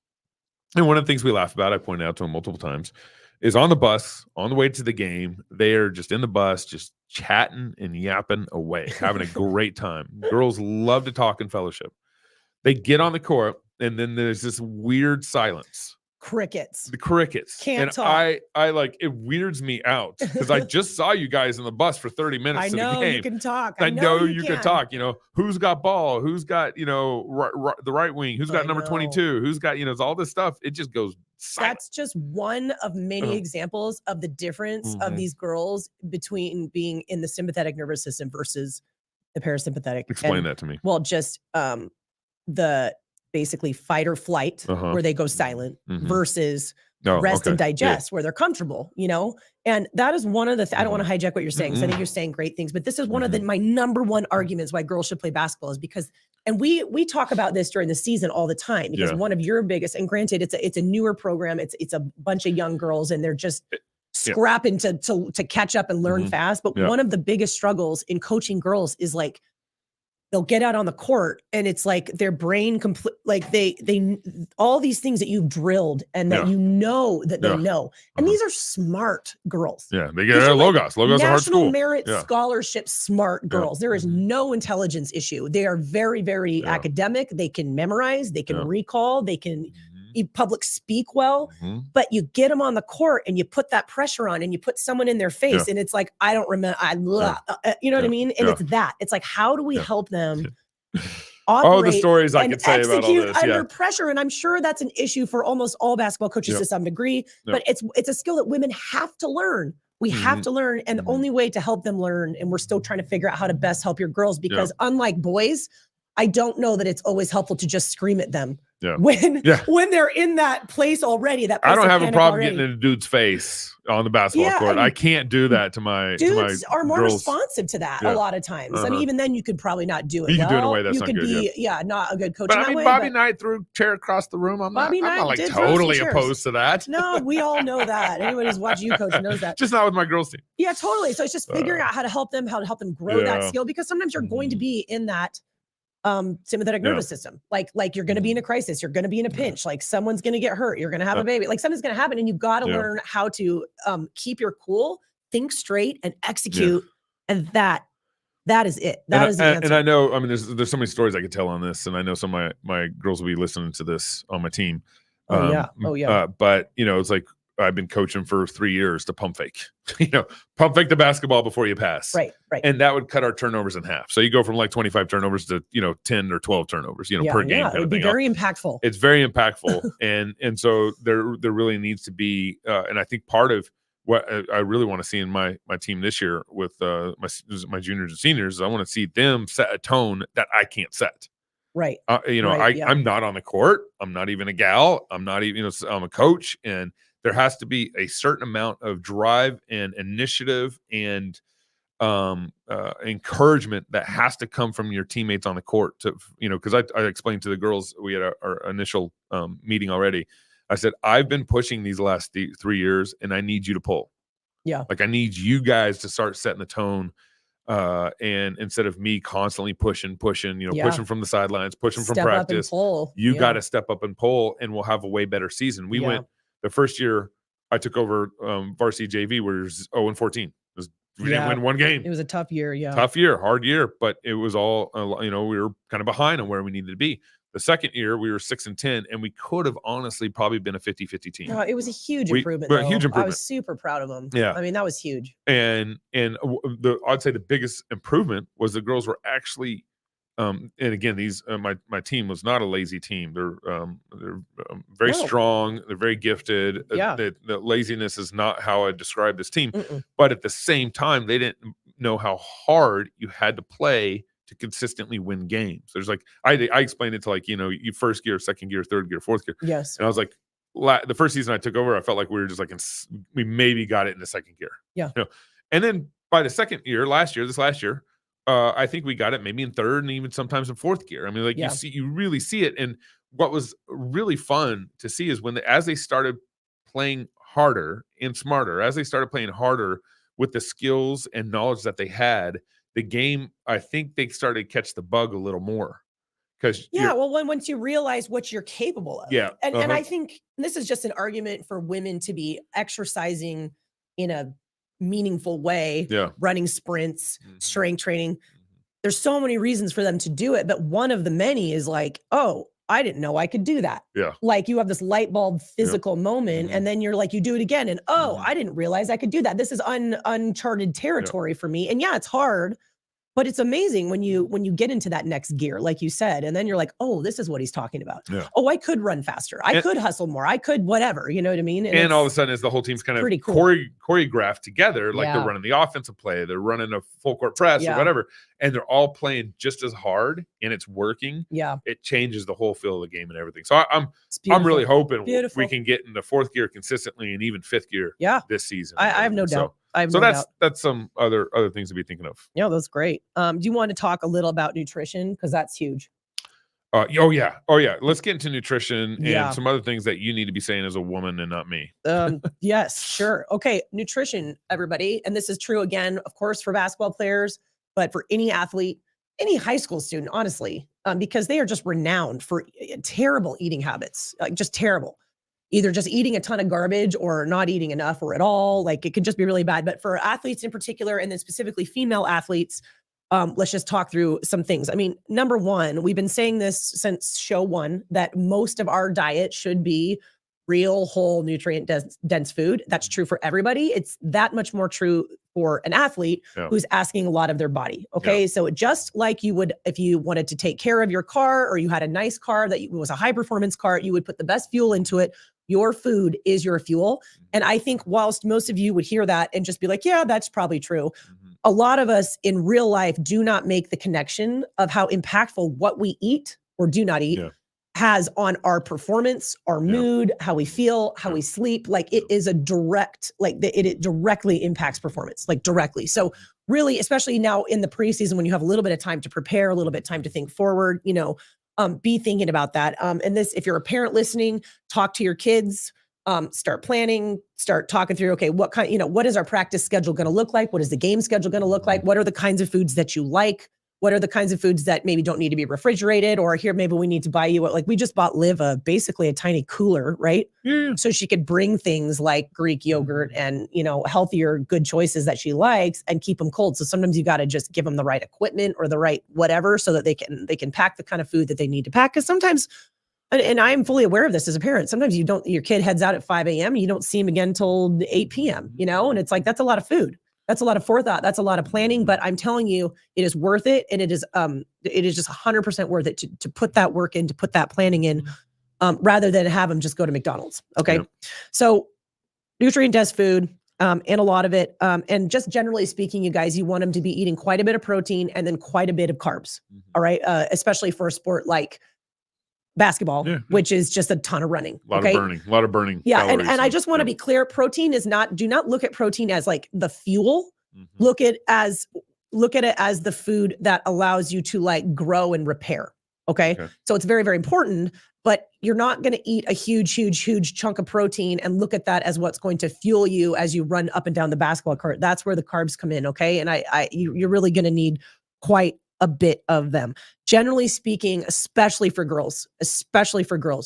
And one of the things we laugh about, I pointed out to them multiple times, is on the bus, on the way to the game, they are just in the bus, just chatting and yapping away, having a great time. Girls love to talk and fellowship. They get on the court, and then there's this weird silence. Crickets. The crickets. Can't talk. I like, it weirds me out because I just saw you guys in the bus for 30 minutes to the game. I know you can talk. I know you can talk. Who's got ball? Who's got, the right wing? Who's got number 22? Who's got, it's all this stuff. It just goes silent. That's just one of many examples of the difference of these girls between being in the sympathetic nervous system versus the parasympathetic. Explain that to me. Well, just the basically fight or flight where they go silent versus rest and digest where they're comfortable, and that is one of the I don't want to hijack what you're saying because I think you're saying great things, but this is one of my number one arguments why girls should play basketball is because, and we talk about this during the season all the time because one of your biggest, and granted it's a newer program, it's a bunch of young girls and they're just scrapping to catch up and learn fast, but one of the biggest struggles in coaching girls is like they'll get out on the court and it's like their brain like they all these things that you've drilled and that that they know. And these are smart girls. Yeah, they get Logos. Logos are hard school. National merit scholarship smart girls. There is no intelligence issue. They are very, very academic. They can memorize, they can recall, they can public speak well, but you get them on the court and you put that pressure on and you put someone in their face and it's like, I don't remember, you know what I mean? And it's like, how do we help them operate the stories I could say about all this under pressure? And I'm sure that's an issue for almost all basketball coaches to some degree, but it's a skill that women have to learn. We have to learn, and the only way to help them learn, and we're still trying to figure out how to best help your girls because unlike boys, I don't know that it's always helpful to just scream at them. When they're in that place already, I don't have a problem getting in a dude's face on the basketball court. I can't do that to my dudes are more girls. responsive to that a lot of times. I mean, even then you could probably not do it. You can do it in a way that's not good. Not a good coach. But I mean, Bobby Knight threw a chair across the room. I'm not like totally opposed to that. No, we all know that. Anyone who's watching you coach knows that. Just not with my girls team. Yeah, totally. So it's just figuring out how to help them grow that skill, because sometimes you're going to be in that sympathetic nervous system. Like you're going to be in a crisis. You're going to be in a pinch. Like someone's going to get hurt. You're going to have a baby. Like something's going to happen, and you've got to learn how to keep your cool, think straight, and execute. And that is it. That is the answer. And I know, I mean, there's so many stories I could tell on this, and I know some of my girls will be listening to this on my team. But it's like, I've been coaching for 3 years to pump fake, pump fake the basketball before you pass. Right. And that would cut our turnovers in half. So you go from like 25 turnovers to, 10 or 12 turnovers, per game. It would be very impactful. It's very impactful. and so there really needs to be, and I think part of what I really want to see in my team this year with my juniors and seniors is I want to see them set a tone that I can't set. Right. I'm not on the court. I'm not even a gal. I'm not even, I'm a coach, and there has to be a certain amount of drive and initiative and encouragement that has to come from your teammates on the court to, because I explained to the girls, we had our initial meeting already. I said, I've been pushing these last 3 years, and I need you to pull. Yeah. Like I need you guys to start setting the tone. And instead of me constantly pushing, pushing from the sidelines, pushing from practice, you got to step up and pull, and we'll have a way better season. We went the first year I took over varsity JV, where it was 0-14. We didn't win one game. It was a tough year. Yeah. Tough year, hard year, but it was all, we were kind of behind on where we needed to be. The second year we were 6-10, and we could have honestly probably been a 50-50 team. No, it was a huge improvement. Huge improvement. I was super proud of them. Yeah. I mean, that was huge. And I'd say the biggest improvement was the girls were actually, and again, these my team was not a lazy team. They're very strong. They're very gifted. The laziness is not how I describe this team. But at the same time, they didn't know how hard you had to play to consistently win games. There's like, I explained it to like, you first gear, second gear, third gear, fourth gear. Yes. And I was like, the first season I took over, I felt like we were just like, we maybe got it in the second gear. Yeah. And then by the second year, this last year, I think we got it maybe in third and even sometimes in fourth gear. I mean, like you really see it. And what was really fun to see is as they started playing harder and smarter, as they started playing harder with the skills and knowledge that they had, the game, I think they started to catch the bug a little more. Once you realize what you're capable of. Yeah. And I think this is just an argument for women to be exercising in a meaningful way, running sprints, strength training. There's so many reasons for them to do it, but one of the many is like, oh, I didn't know I could do that. Yeah. Like you have this light bulb physical moment, and then you're like, you do it again, and I didn't realize I could do that. This is uncharted territory for me. And it's hard. But it's amazing when you get into that next gear, like you said, and then you're like, oh, this is what he's talking about. Yeah. Oh, I could run faster. I could hustle more. I could whatever. You know what I mean? And all of a sudden, as the whole team's kind of choreographed together, like they're running the offensive play, they're running a full court press or whatever, and they're all playing just as hard, and it's working. Yeah, it changes the whole feel of the game and everything. So I'm really hoping we can get into fourth gear consistently and even fifth gear this season. I have no doubt. That's some other things to be thinking of. Yeah, that's great. Do you want to talk a little about nutrition? Because that's huge. Oh yeah. Let's get into nutrition and some other things that you need to be saying as a woman and not me. Yes, sure. Okay, nutrition, everybody. And this is true again, of course, for basketball players, but for any athlete, any high school student, honestly, because they are just renowned for terrible eating habits, like just terrible. Either just eating a ton of garbage or not eating enough or at all. Like it could just be really bad. But for athletes in particular, and then specifically female athletes, let's just talk through some things. I mean, number one, we've been saying this since show one, that most of our diet should be real, whole, nutrient dense food. That's true for everybody. It's that much more true for an athlete who's asking a lot of their body. Okay. So just like you would, if you wanted to take care of your car, or you had a nice car that was a high performance car, you would put the best fuel into it. Your food is your fuel. And I think whilst most of you would hear that and just be like, yeah, that's probably true. A lot of us in real life do not make the connection of how impactful what we eat or do not eat has on our performance, our mood, how we feel, how we sleep. Like it is a direct, it directly impacts performance, like directly. So really, especially now in the preseason, when you have a little bit of time to prepare, a little bit of time to think forward, be thinking about that. And this, if you're a parent listening, talk to your kids, start planning, start talking through, okay, what is our practice schedule going to look like? What is the game schedule going to look like? What are the kinds of foods that you like? What are the kinds of foods that maybe don't need to be refrigerated? Or here, maybe we need to buy you, like we just bought Liv basically a tiny cooler, right? Yeah. So she could bring things like Greek yogurt and, healthier, good choices that she likes and keep them cold. So sometimes you got to just give them the right equipment or the right whatever so that they can pack the kind of food that they need to pack. Because sometimes, and I'm fully aware of this as a parent, sometimes your kid heads out at 5 a.m. and you don't see him again until 8 p.m., and it's like, that's a lot of food. That's a lot of forethought. That's a lot of planning, but I'm telling you, it is worth it. And it is just 100% worth it to put that work in, to put that planning in, rather than have them just go to McDonald's. Okay. Yep. So nutrient dense food, and a lot of it. And just generally speaking, you guys, you want them to be eating quite a bit of protein and then quite a bit of carbs. All right. Especially for a sport like basketball, which is just a ton of running. A lot of burning. Yeah. And I just want to be clear. Protein is do not look at protein as like the fuel. Look at it as the food that allows you to like grow and repair. Okay. So it's very, very important, but you're not going to eat a huge chunk of protein and look at that as what's going to fuel you as you run up and down the basketball court. That's where the carbs come in. Okay. And you're really going to need quite a bit of them. Generally speaking, especially for girls,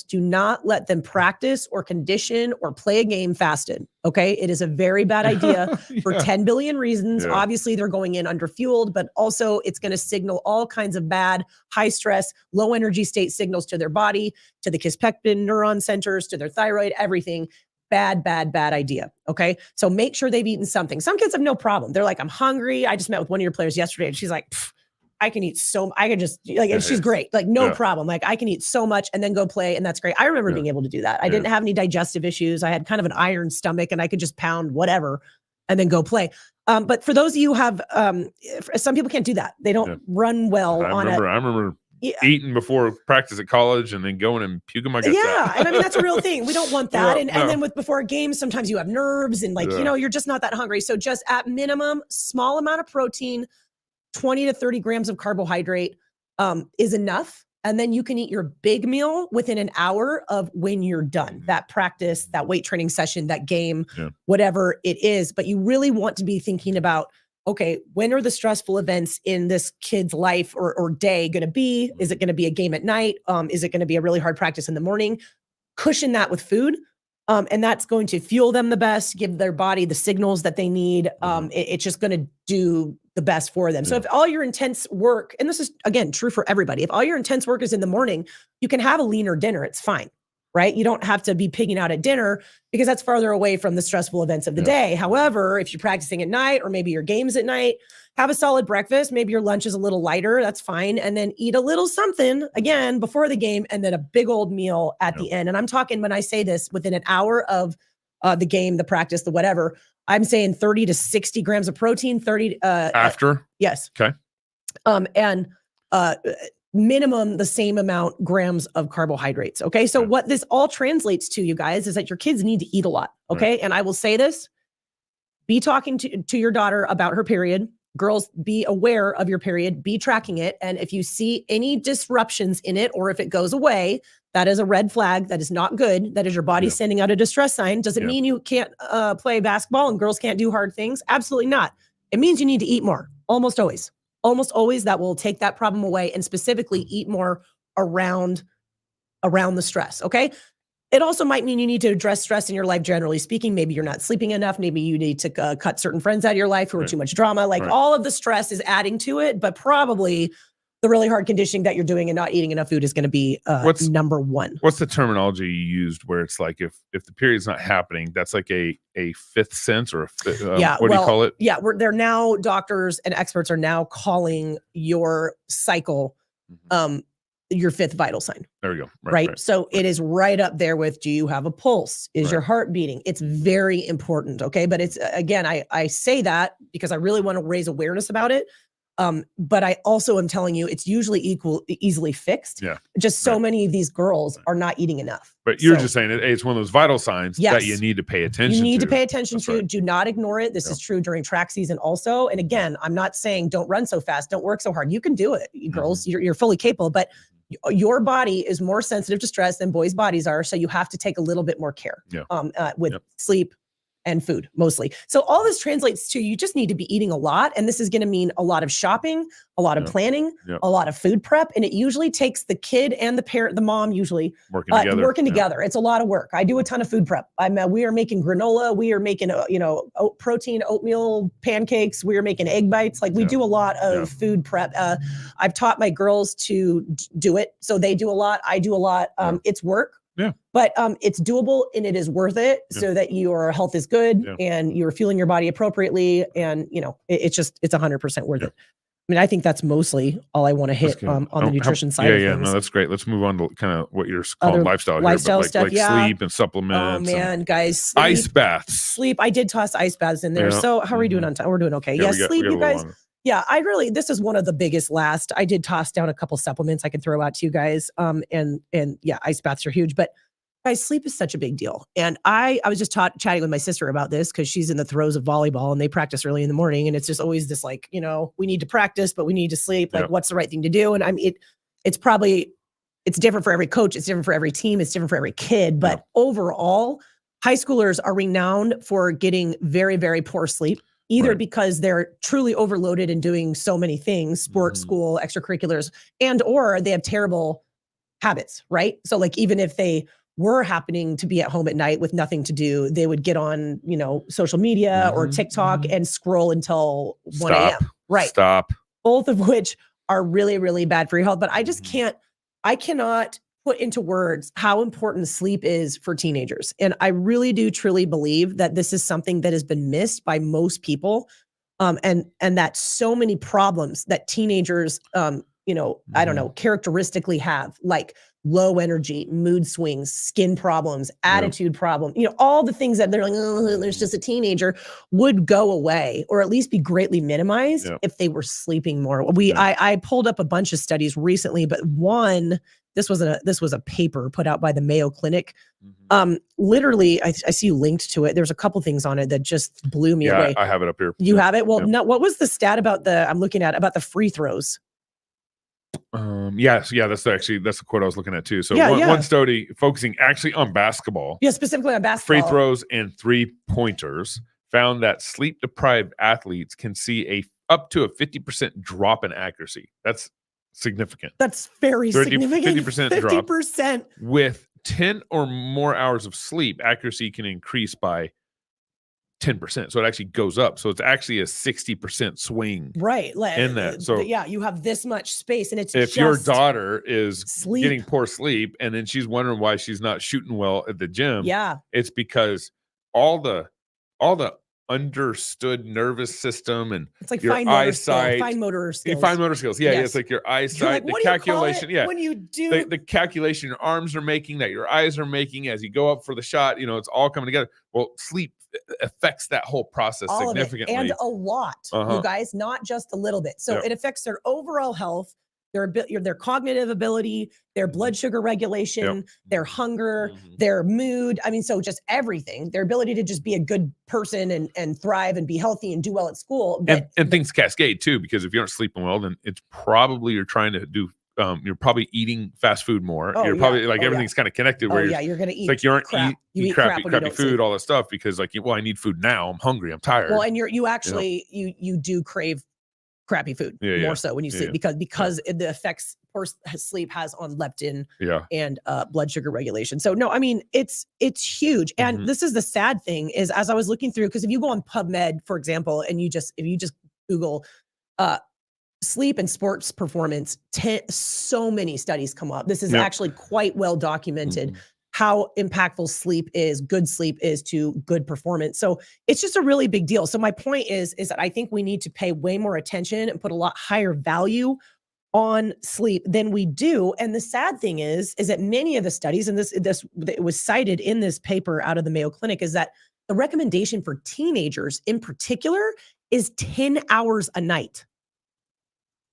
do not let them practice or condition or play a game fasted. Okay. It is a very bad idea for 10 billion reasons. Yeah. Obviously they're going in underfueled, but also it's going to signal all kinds of bad, high stress, low energy state signals to their body, to the kisspeptin neuron centers, to their thyroid, everything. Bad idea. Okay. So make sure they've eaten something. Some kids have no problem. They're like, I'm hungry. I just met with one of your players yesterday and she's like, I can just like, and she's great. Like no problem. Like I can eat so much and then go play. And that's great. I remember being able to do that. I didn't have any digestive issues. I had kind of an iron stomach and I could just pound whatever. and then go play. But for those of you who have, some people can't do that. They don't run well I remember eating before practice at college and then going and puking my guts out. And I mean, that's a real thing. We don't want that. And then before games, sometimes you have nerves and you're just not that hungry. So just at minimum, small amount of protein, 20 to 30 grams of carbohydrate is enough. And then you can eat your big meal within an hour of when you're done. That practice, that weight training session, that game, whatever it is. But you really want to be thinking about, okay, when are the stressful events in this kid's life or day going to be? Is it going to be a game at night? Is it going to be a really hard practice in the morning? Cushion that with food. And that's going to fuel them the best, give their body the signals that they need. It's just going to do the best for them. So if all your intense work, and this is, again, true for everybody, if all your intense work is in the morning, you can have a leaner dinner. It's fine, right? You don't have to be pigging out at dinner because that's farther away from the stressful events of the day. However, if you're practicing at night or maybe your game's at night, have a solid breakfast. Maybe your lunch is a little lighter. That's fine. And then eat a little something again before the game and then a big old meal at the end. And I'm talking, when I say this, within an hour of the game, the practice, the whatever, I'm saying 30 to 60 grams of protein, 30 after. Yes. Okay. And minimum the same amount grams of carbohydrates. Okay. So what this all translates to, you guys, is that your kids need to eat a lot. Okay. Right. And I will say this, be talking to your daughter about her period. Girls, be aware of your period, be tracking it. And if you see any disruptions in it, or if it goes away, that is a red flag. That is not good. That is your body sending out a distress sign. Does it mean you can't play basketball and girls can't do hard things? Absolutely not. It means you need to eat more. Almost always that will take that problem away, and specifically eat more around the stress. Okay. It also might mean you need to address stress in your life, generally speaking. Maybe you're not sleeping enough. Maybe you need to cut certain friends out of your life who are too much drama. All of the stress is adding to it, but probably the really hard conditioning that you're doing and not eating enough food is going to be number one. What's the terminology you used where it's like if the period's not happening, that's like a fifth sense or what do you call it? Yeah, they're now, doctors and experts are now calling your cycle your fifth vital sign. There we go. Right. So it is right up there with, do you have a pulse? Is your heart beating? It's very important. Okay. But it's, again, I say that because I really want to raise awareness about it. But I also am telling you, it's usually easily fixed. Yeah. Just so many of these girls are not eating enough. But you're just saying it's one of those vital signs that you need to pay attention to. You need to pay attention to. Do not ignore it. This is true during track season also. And again, I'm not saying don't run so fast, don't work so hard. You can do it, you girls. You're fully capable, but your body is more sensitive to stress than boys' bodies are. So you have to take a little bit more care with sleep and food mostly. So all this translates to, you just need to be eating a lot. And this is going to mean a lot of shopping, a lot of planning, a lot of food prep. And it usually takes the kid and the parent, the mom usually working together. It's a lot of work. I do a ton of food prep. We are making granola. We are making, protein, oatmeal, pancakes. We are making egg bites. We do a lot of food prep. I've taught my girls to do it. So they do a lot. I do a lot. It's work. Yeah. But it's doable and it is worth it so that your health is good and you're fueling your body appropriately. And, it's 100% worth it. I mean, I think that's mostly all I want to hit on the nutrition side of things. No, that's great. Let's move on to kind of what you're calling lifestyle stuff, sleep and supplements. Oh, man, guys. Ice baths. Sleep. I did toss ice baths in there. So how are we doing on time? We're doing okay. Yeah, sleep, you guys. Longer. Yeah, this is one of the biggest last. I did toss down a couple supplements I could throw out to you guys. And yeah, ice baths are huge, but guys, sleep is such a big deal. And I was just chatting with my sister about this because she's in the throes of volleyball and they practice early in the morning. And it's just always this we need to practice, but we need to sleep. What's the right thing to do? And it's different for every coach. It's different for every team. It's different for every kid. But overall, high schoolers are renowned for getting very, very poor sleep. Either because they're truly overloaded and doing so many things, sports, school, extracurriculars, and or they have terrible habits, right? So even if they were happening to be at home at night with nothing to do, they would get on, social media or TikTok and scroll until 1 a.m. Right. Stop. Both of which are really, really bad for your health. But I just I cannot put into words how important sleep is for teenagers. And I really do truly believe that this is something that has been missed by most people. And that so many problems that teenagers I don't know, characteristically have, like low energy, mood swings, skin problems, attitude problem, all the things that they're like, oh, there's just a teenager, would go away or at least be greatly minimized if they were sleeping more. I pulled up a bunch of studies recently, but this was a paper put out by the Mayo Clinic. Literally, I see you linked to it. There's a couple things on it that just blew me away. I have it up here. You have it? Well, no, what was the stat about I'm looking at about the free throws? That's the quote I was looking at too. So one study focusing actually on basketball. Yeah, specifically on basketball. Free throws and 3-pointers found that sleep deprived athletes can see up to a 50% drop in accuracy. That's significant. That's very significant. 50% drop. With 10 or more hours of sleep, accuracy can increase by 10%. So it actually goes up. So it's actually a 60% swing. Right. In that. So you have this much space, and if your daughter is getting poor sleep and then she's wondering why she's not shooting well at the gym, it's because all the understood nervous system and it's like your fine motor skills. Yeah, it's like your eyesight, like, the calculation. When you do the calculation your arms are making, that your eyes are making as you go up for the shot, it's all coming together. Well, sleep affects that whole process all significantly and a lot, you guys, not just a little bit. So it affects their overall health, their cognitive ability, their blood sugar regulation, their hunger, their mood. I mean, so just everything, their ability to just be a good person and thrive and be healthy and do well at school. And things cascade too, because if you aren't sleeping well, then it's probably you're trying to do. You're probably eating fast food more. You're probably everything's kind of connected. Where you're going to eat like you aren't crap. eat crappy food, all that stuff, because I need food now. I'm hungry. I'm tired. Well, and you actually you do crave crappy food more so when you sleep because the effects poor sleep has on leptin and blood sugar regulation. So no, I mean it's huge. And this is the sad thing is, as I was looking through, because if you go on PubMed, for example, and if you just Google sleep and sports performance, so many studies come up. This is actually quite well documented how impactful good sleep is to good performance. So it's just a really big deal. So my point is that I think we need to pay way more attention and put a lot higher value on sleep than we do. And the sad thing is that many of the studies, and this it was cited in this paper out of the Mayo Clinic, is that the recommendation for teenagers in particular is 10 hours a night.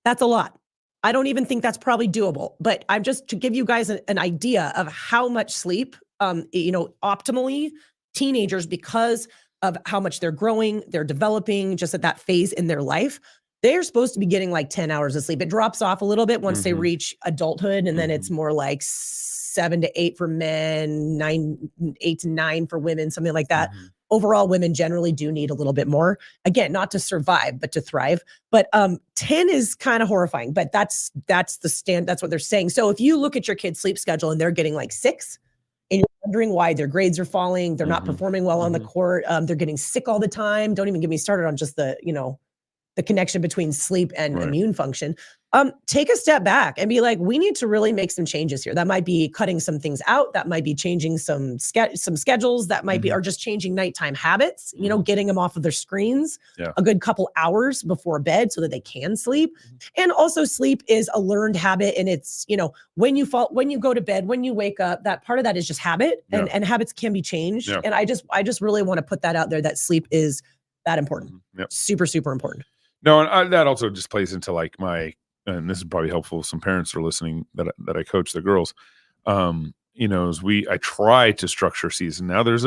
That's a lot. I don't even think that's probably doable, but I'm just to give you guys an idea of how much sleep, optimally teenagers, because of how much they're growing, they're developing just at that phase in their life, they're supposed to be getting like 10 hours of sleep. It drops off a little bit once they reach adulthood. And then it's more like 7 to 8 for men, 8 to 9 for women, something like that. Overall, women generally do need a little bit more. Again, not to survive, but to thrive. But 10 is kind of horrifying, but that's the stand. That's what they're saying. So if you look at your kid's sleep schedule and they're getting like 6, and you're wondering why their grades are falling, they're not performing well on the court, they're getting sick all the time. Don't even get me started on just the connection between sleep and immune function. Take a step back and be like, we need to really make some changes here. That might be cutting some things out. That might be changing some schedules. That might be, or just changing nighttime habits, getting them off of their screens a good couple hours before bed so that they can sleep. And also sleep is a learned habit. And it's, when you go to bed, when you wake up, that part of that is just habit and habits can be changed. And I just really want to put that out there, that sleep is that important. Super, super important. No, and that also just plays into like and this is probably helpful if some parents are listening that I coach the girls. As I try to structure season. Now there's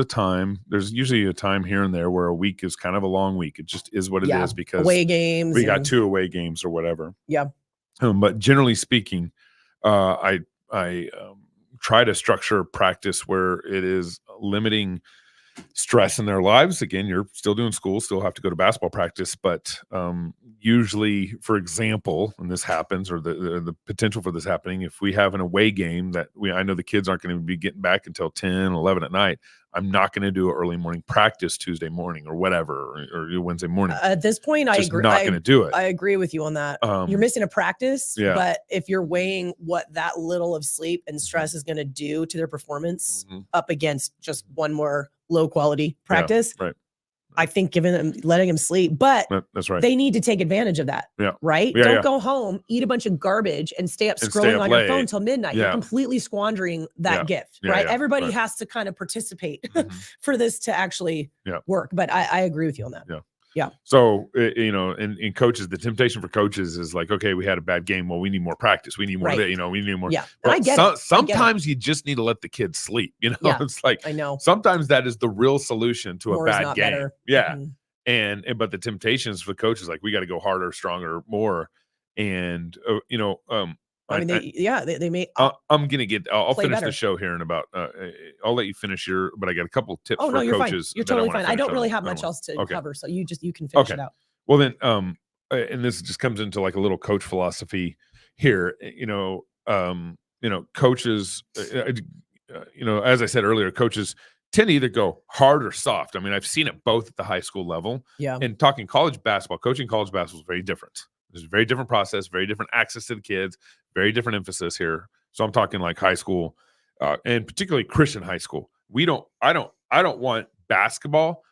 usually a time here and there where a week is kind of a long week. It just is what it is, because away games. We got 2 away games or whatever. Yeah. But generally speaking, I try to structure practice where it is limiting stress in their lives. Again, you're still doing school, still have to go to basketball practice, but usually, for example, when this happens, or the potential for this happening, if we have an away game that I know the kids aren't going to be getting back until 10, 11 at night, I'm not going to do an early morning practice Tuesday morning or whatever, or Wednesday morning. At this point, I agree. Not going to do it. I agree with you on that. You're missing a practice, but if you're weighing what that little of sleep and stress is going to do to their performance up against just one more low quality practice, I think letting them sleep, but that's right. They need to take advantage of that. Yeah. Right. Yeah, Don't go home, eat a bunch of garbage and stay up scrolling on your phone till midnight. You're completely squandering that gift. Right. Everybody has to kind of participate for this to actually work. But I agree with you on that. Yeah. So, in coaches, the temptation for coaches is like, okay, we had a bad game. Well, we need more practice. We need more, we need more. Yeah. Well, I get it. Sometimes you just need to let the kids sleep. It's like, I know. Sometimes that is the real solution to more a bad game. Better. Yeah. But the temptations for coaches, like, we got to go harder, stronger, more. And, I mean, they may. I'm gonna get. I'll finish better. the show here in about. I'll let you finish but I got a couple tips for you're coaches. Fine. You're totally fine. I don't really have much else to cover, so you can finish it out. Well then, and this just comes into like a little coach philosophy here. Coaches. As I said earlier, coaches tend to either go hard or soft. I mean, I've seen it both at the high school level. Yeah. And talking college basketball, coaching college basketball is very different. There's a very different process, very different access to the kids, very different emphasis here. So I'm talking like high school, and particularly Christian high school. I don't want basketball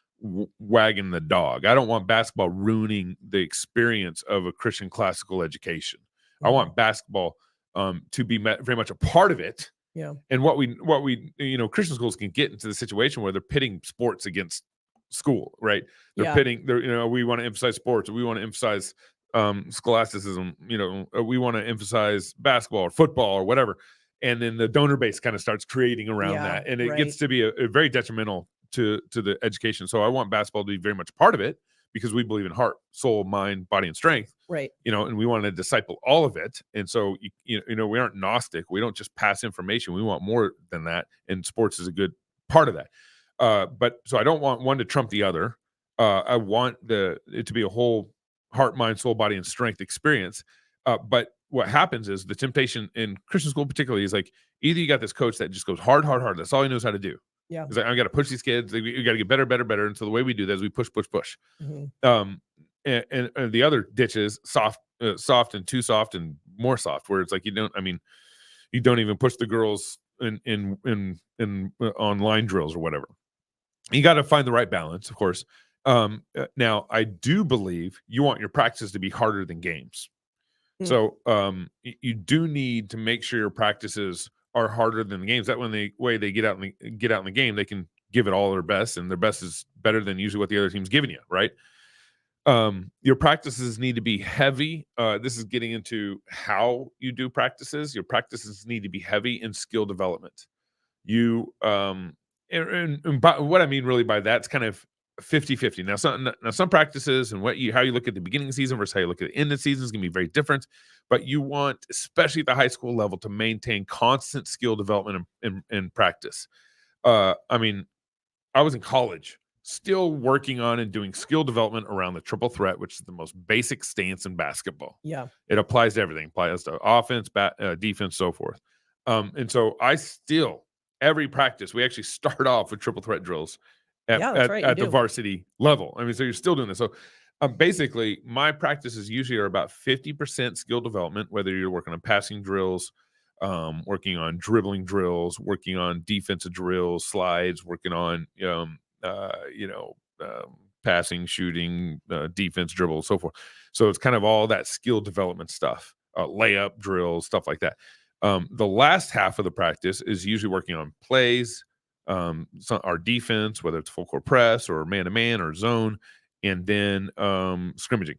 wagging the dog. I don't want basketball ruining the experience of a Christian classical education. I want basketball to be very much a part of it. Yeah. And what we Christian schools can get into the situation where they're pitting sports against school, right? They're pitting. We want to emphasize sports. We want to emphasize scholasticism, we want to emphasize basketball or football or whatever. And then the donor base kind of starts creating around that. And it gets to be a very detrimental to the education. So I want basketball to be very much part of it because we believe in heart, soul, mind, body, and strength. Right. And we want to disciple all of it. And so, we aren't Gnostic. We don't just pass information. We want more than that. And sports is a good part of that. But so I don't want one to trump the other. I want it to be a whole heart, mind, soul, body, and strength experience. But what happens is the temptation in Christian school particularly is like, either you got this coach that just goes hard. That's all he knows how to do. Yeah. He's like, I got to push these kids. We got to get better. And so the way we do that is we push. And the other ditch is soft and too soft and more soft, where it's like, you don't even push the girls in on line drills or whatever. You got to find the right balance, of course. Now, I do believe you want your practices to be harder than games. So you do need to make sure your practices are harder than the games. That when they get out in the game, they can give it all their best, and their best is better than usually what the other team's giving you, right? Your practices need to be heavy. This is getting into how you do practices. Your practices need to be heavy in skill development. And what I mean really by that's kind of 50-50. Now some practices and how you look at the beginning of the season versus how you look at the end of the season is going to be very different. But you want, especially at the high school level, to maintain constant skill development and practice. I was in college, still working on and doing skill development around the triple threat, which is the most basic stance in basketball. Yeah, it applies to everything. Applies to offense, defense, so forth. And so I still, every practice, we actually start off with triple threat drills at the varsity level. So you're still doing this. So basically, my practices usually are about 50% skill development, whether you're working on passing drills, working on dribbling drills, working on defensive drills, slides, working on, passing, shooting, defense, dribble, so forth. So it's kind of all that skill development stuff, layup drills, stuff like that. The last half of the practice is usually working on plays, our defense, whether it's full court press or man-to-man or zone, and then scrimmaging.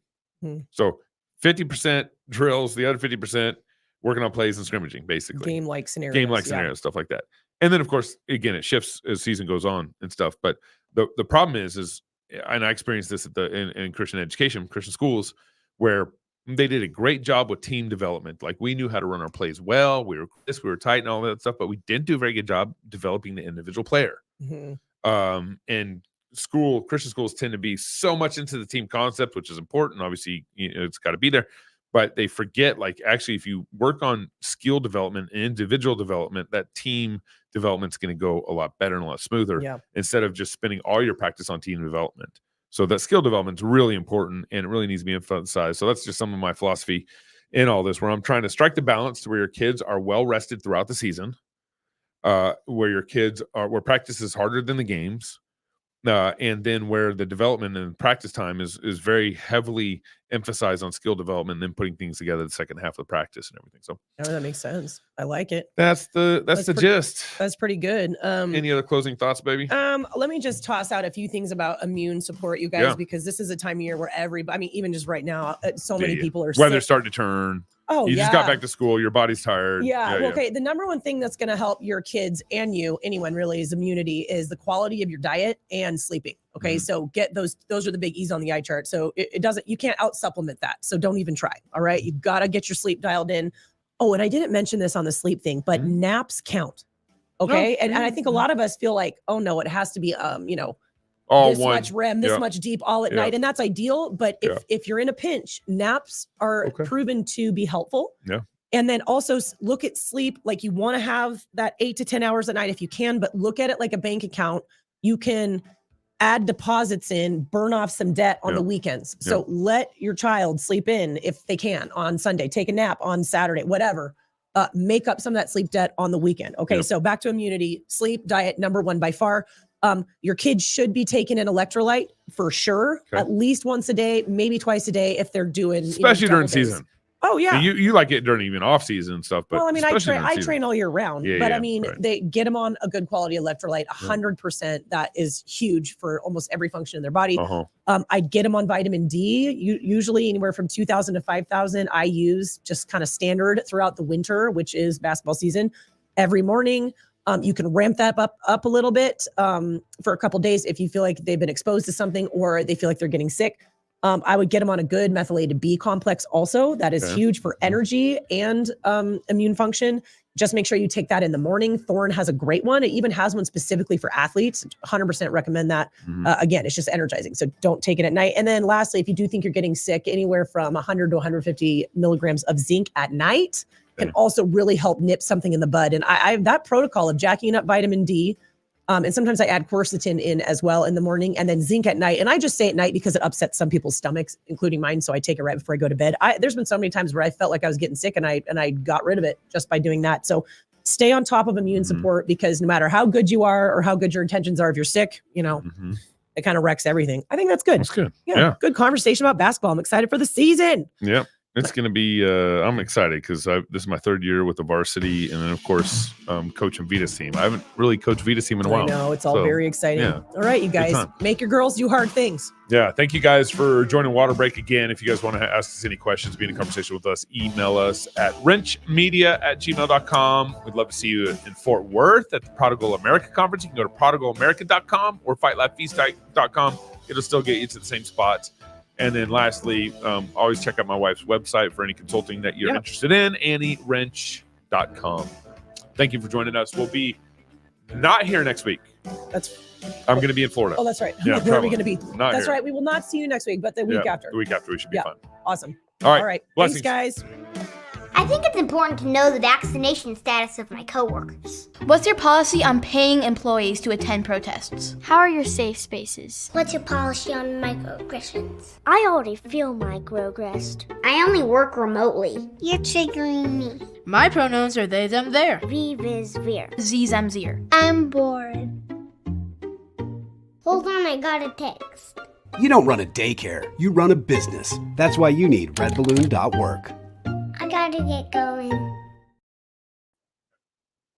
So 50% drills, the other 50% working on plays and scrimmaging, basically. Game-like scenarios, stuff like that. And then, of course, again, it shifts as season goes on and stuff. But the problem is, and I experienced this in Christian education, Christian schools, where they did a great job with team development. Like, we knew how to run our plays well. We were tight and all that stuff, but we didn't do a very good job developing the individual player. And Christian schools tend to be so much into the team concept, which is important. Obviously, it's got to be there, but they forget, like, actually, if you work on skill development and individual development, that team development is going to go a lot better and a lot smoother instead of just spending all your practice on team development. So that skill development is really important, and it really needs to be emphasized. So that's just some of my philosophy in all this, where I'm trying to strike the balance to where your kids are well rested throughout the season, where practice is harder than the games, And then where the development and practice time is very heavily emphasized on skill development, and then putting things together the second half of the practice and everything. So that makes sense. I like it. That's the gist. That's pretty good. Any other closing thoughts, baby? Let me just toss out a few things about immune support, you guys, because this is a time of year where everybody, even just right now, so many people are weather's sick. starting to turn. Oh, you just got back to school. Your body's tired. Okay. The number one thing that's going to help your kids and anyone really, is immunity, is the quality of your diet and sleeping. Okay. So get those are the big E's on the eye chart. So you can't out supplement that. So don't even try. All right. You got to get your sleep dialed in. Oh, and I didn't mention this on the sleep thing, but naps count. Okay. And I think a lot of us feel like, oh no, it has to be, this much REM, this much deep all at night. And that's ideal. But if you're in a pinch, naps are proven to be helpful. Yeah. And then also look at sleep. Like, you want to have that 8 to 10 hours a night if you can, but look at it like a bank account. You can add deposits in, burn off some debt on the weekends. So let your child sleep in if they can on Sunday, take a nap on Saturday, whatever. Make up some of that sleep debt on the weekend. Okay. So back to immunity, sleep, diet, number one by far. Your kids should be taking an electrolyte for sure, at least once a day, maybe twice a day if they're doing, especially during season. Oh yeah. You like it during even off season and stuff, but I train all year round, they get them on a good quality electrolyte, 100%. That is huge for almost every function in their body. I get them on vitamin D, usually anywhere from 2,000 to 5,000. I use just kind of standard throughout the winter, which is basketball season, every morning. You can ramp that up a little bit for a couple days if you feel like they've been exposed to something or they feel like they're getting sick. I would get them on a good methylated B complex also. That is huge for energy and immune function. Just make sure you take that in the morning. Thorne has a great one. It even has one specifically for athletes. 100% recommend that. Again, it's just energizing. So don't take it at night. And then lastly, if you do think you're getting sick, anywhere from 100 to 150 milligrams of zinc at night can also really help nip something in the bud. And I have that protocol of jacking up vitamin D. And sometimes I add quercetin in as well in the morning, and then zinc at night. And I just say at night because it upsets some people's stomachs, including mine. So I take it right before I go to bed. There's been so many times where I felt like I was getting sick and I got rid of it just by doing that. So stay on top of immune support, because no matter how good you are or how good your intentions are, if you're sick, it kind of wrecks everything. I think that's good. That's good. Yeah. Good conversation about basketball. I'm excited for the season. Yeah. It's going to be, I'm excited because this is my third year with the varsity. And then, of course, coaching Vita's team. I haven't really coached Vita's team in a while. I know. It's all very exciting. Yeah. All right, you guys, make your girls do hard things. Yeah. Thank you guys for joining Water Break again. If you guys want to ask us any questions, be in a conversation with us, email us at RenchMedia@gmail.com. We'd love to see you in Fort Worth at the Prodigal America Conference. You can go to prodigalamerica.com or fightlifefeast.com. It'll still get you to the same spots. And then lastly, always check out my wife's website for any consulting that you're interested in, AnnieWrench.com. Thank you for joining us. We'll be not here next week. I'm going to be in Florida. Oh, that's right. Yeah, where are we going to be? That's right. We will not see you next week, but the week after. The week after we should be fun. Awesome. All right. All right. Blessings. Thanks, guys. I think it's important to know the vaccination status of my coworkers. What's your policy on paying employees to attend protests? How are your safe spaces? What's your policy on microaggressions? I already feel microaggressed. I only work remotely. You're triggering me. My pronouns are they, them, their. V, viz, vir. Z, them, zir. I'm bored. Hold on, I got a text. You don't run a daycare, you run a business. That's why you need redballoon.work. I gotta get going.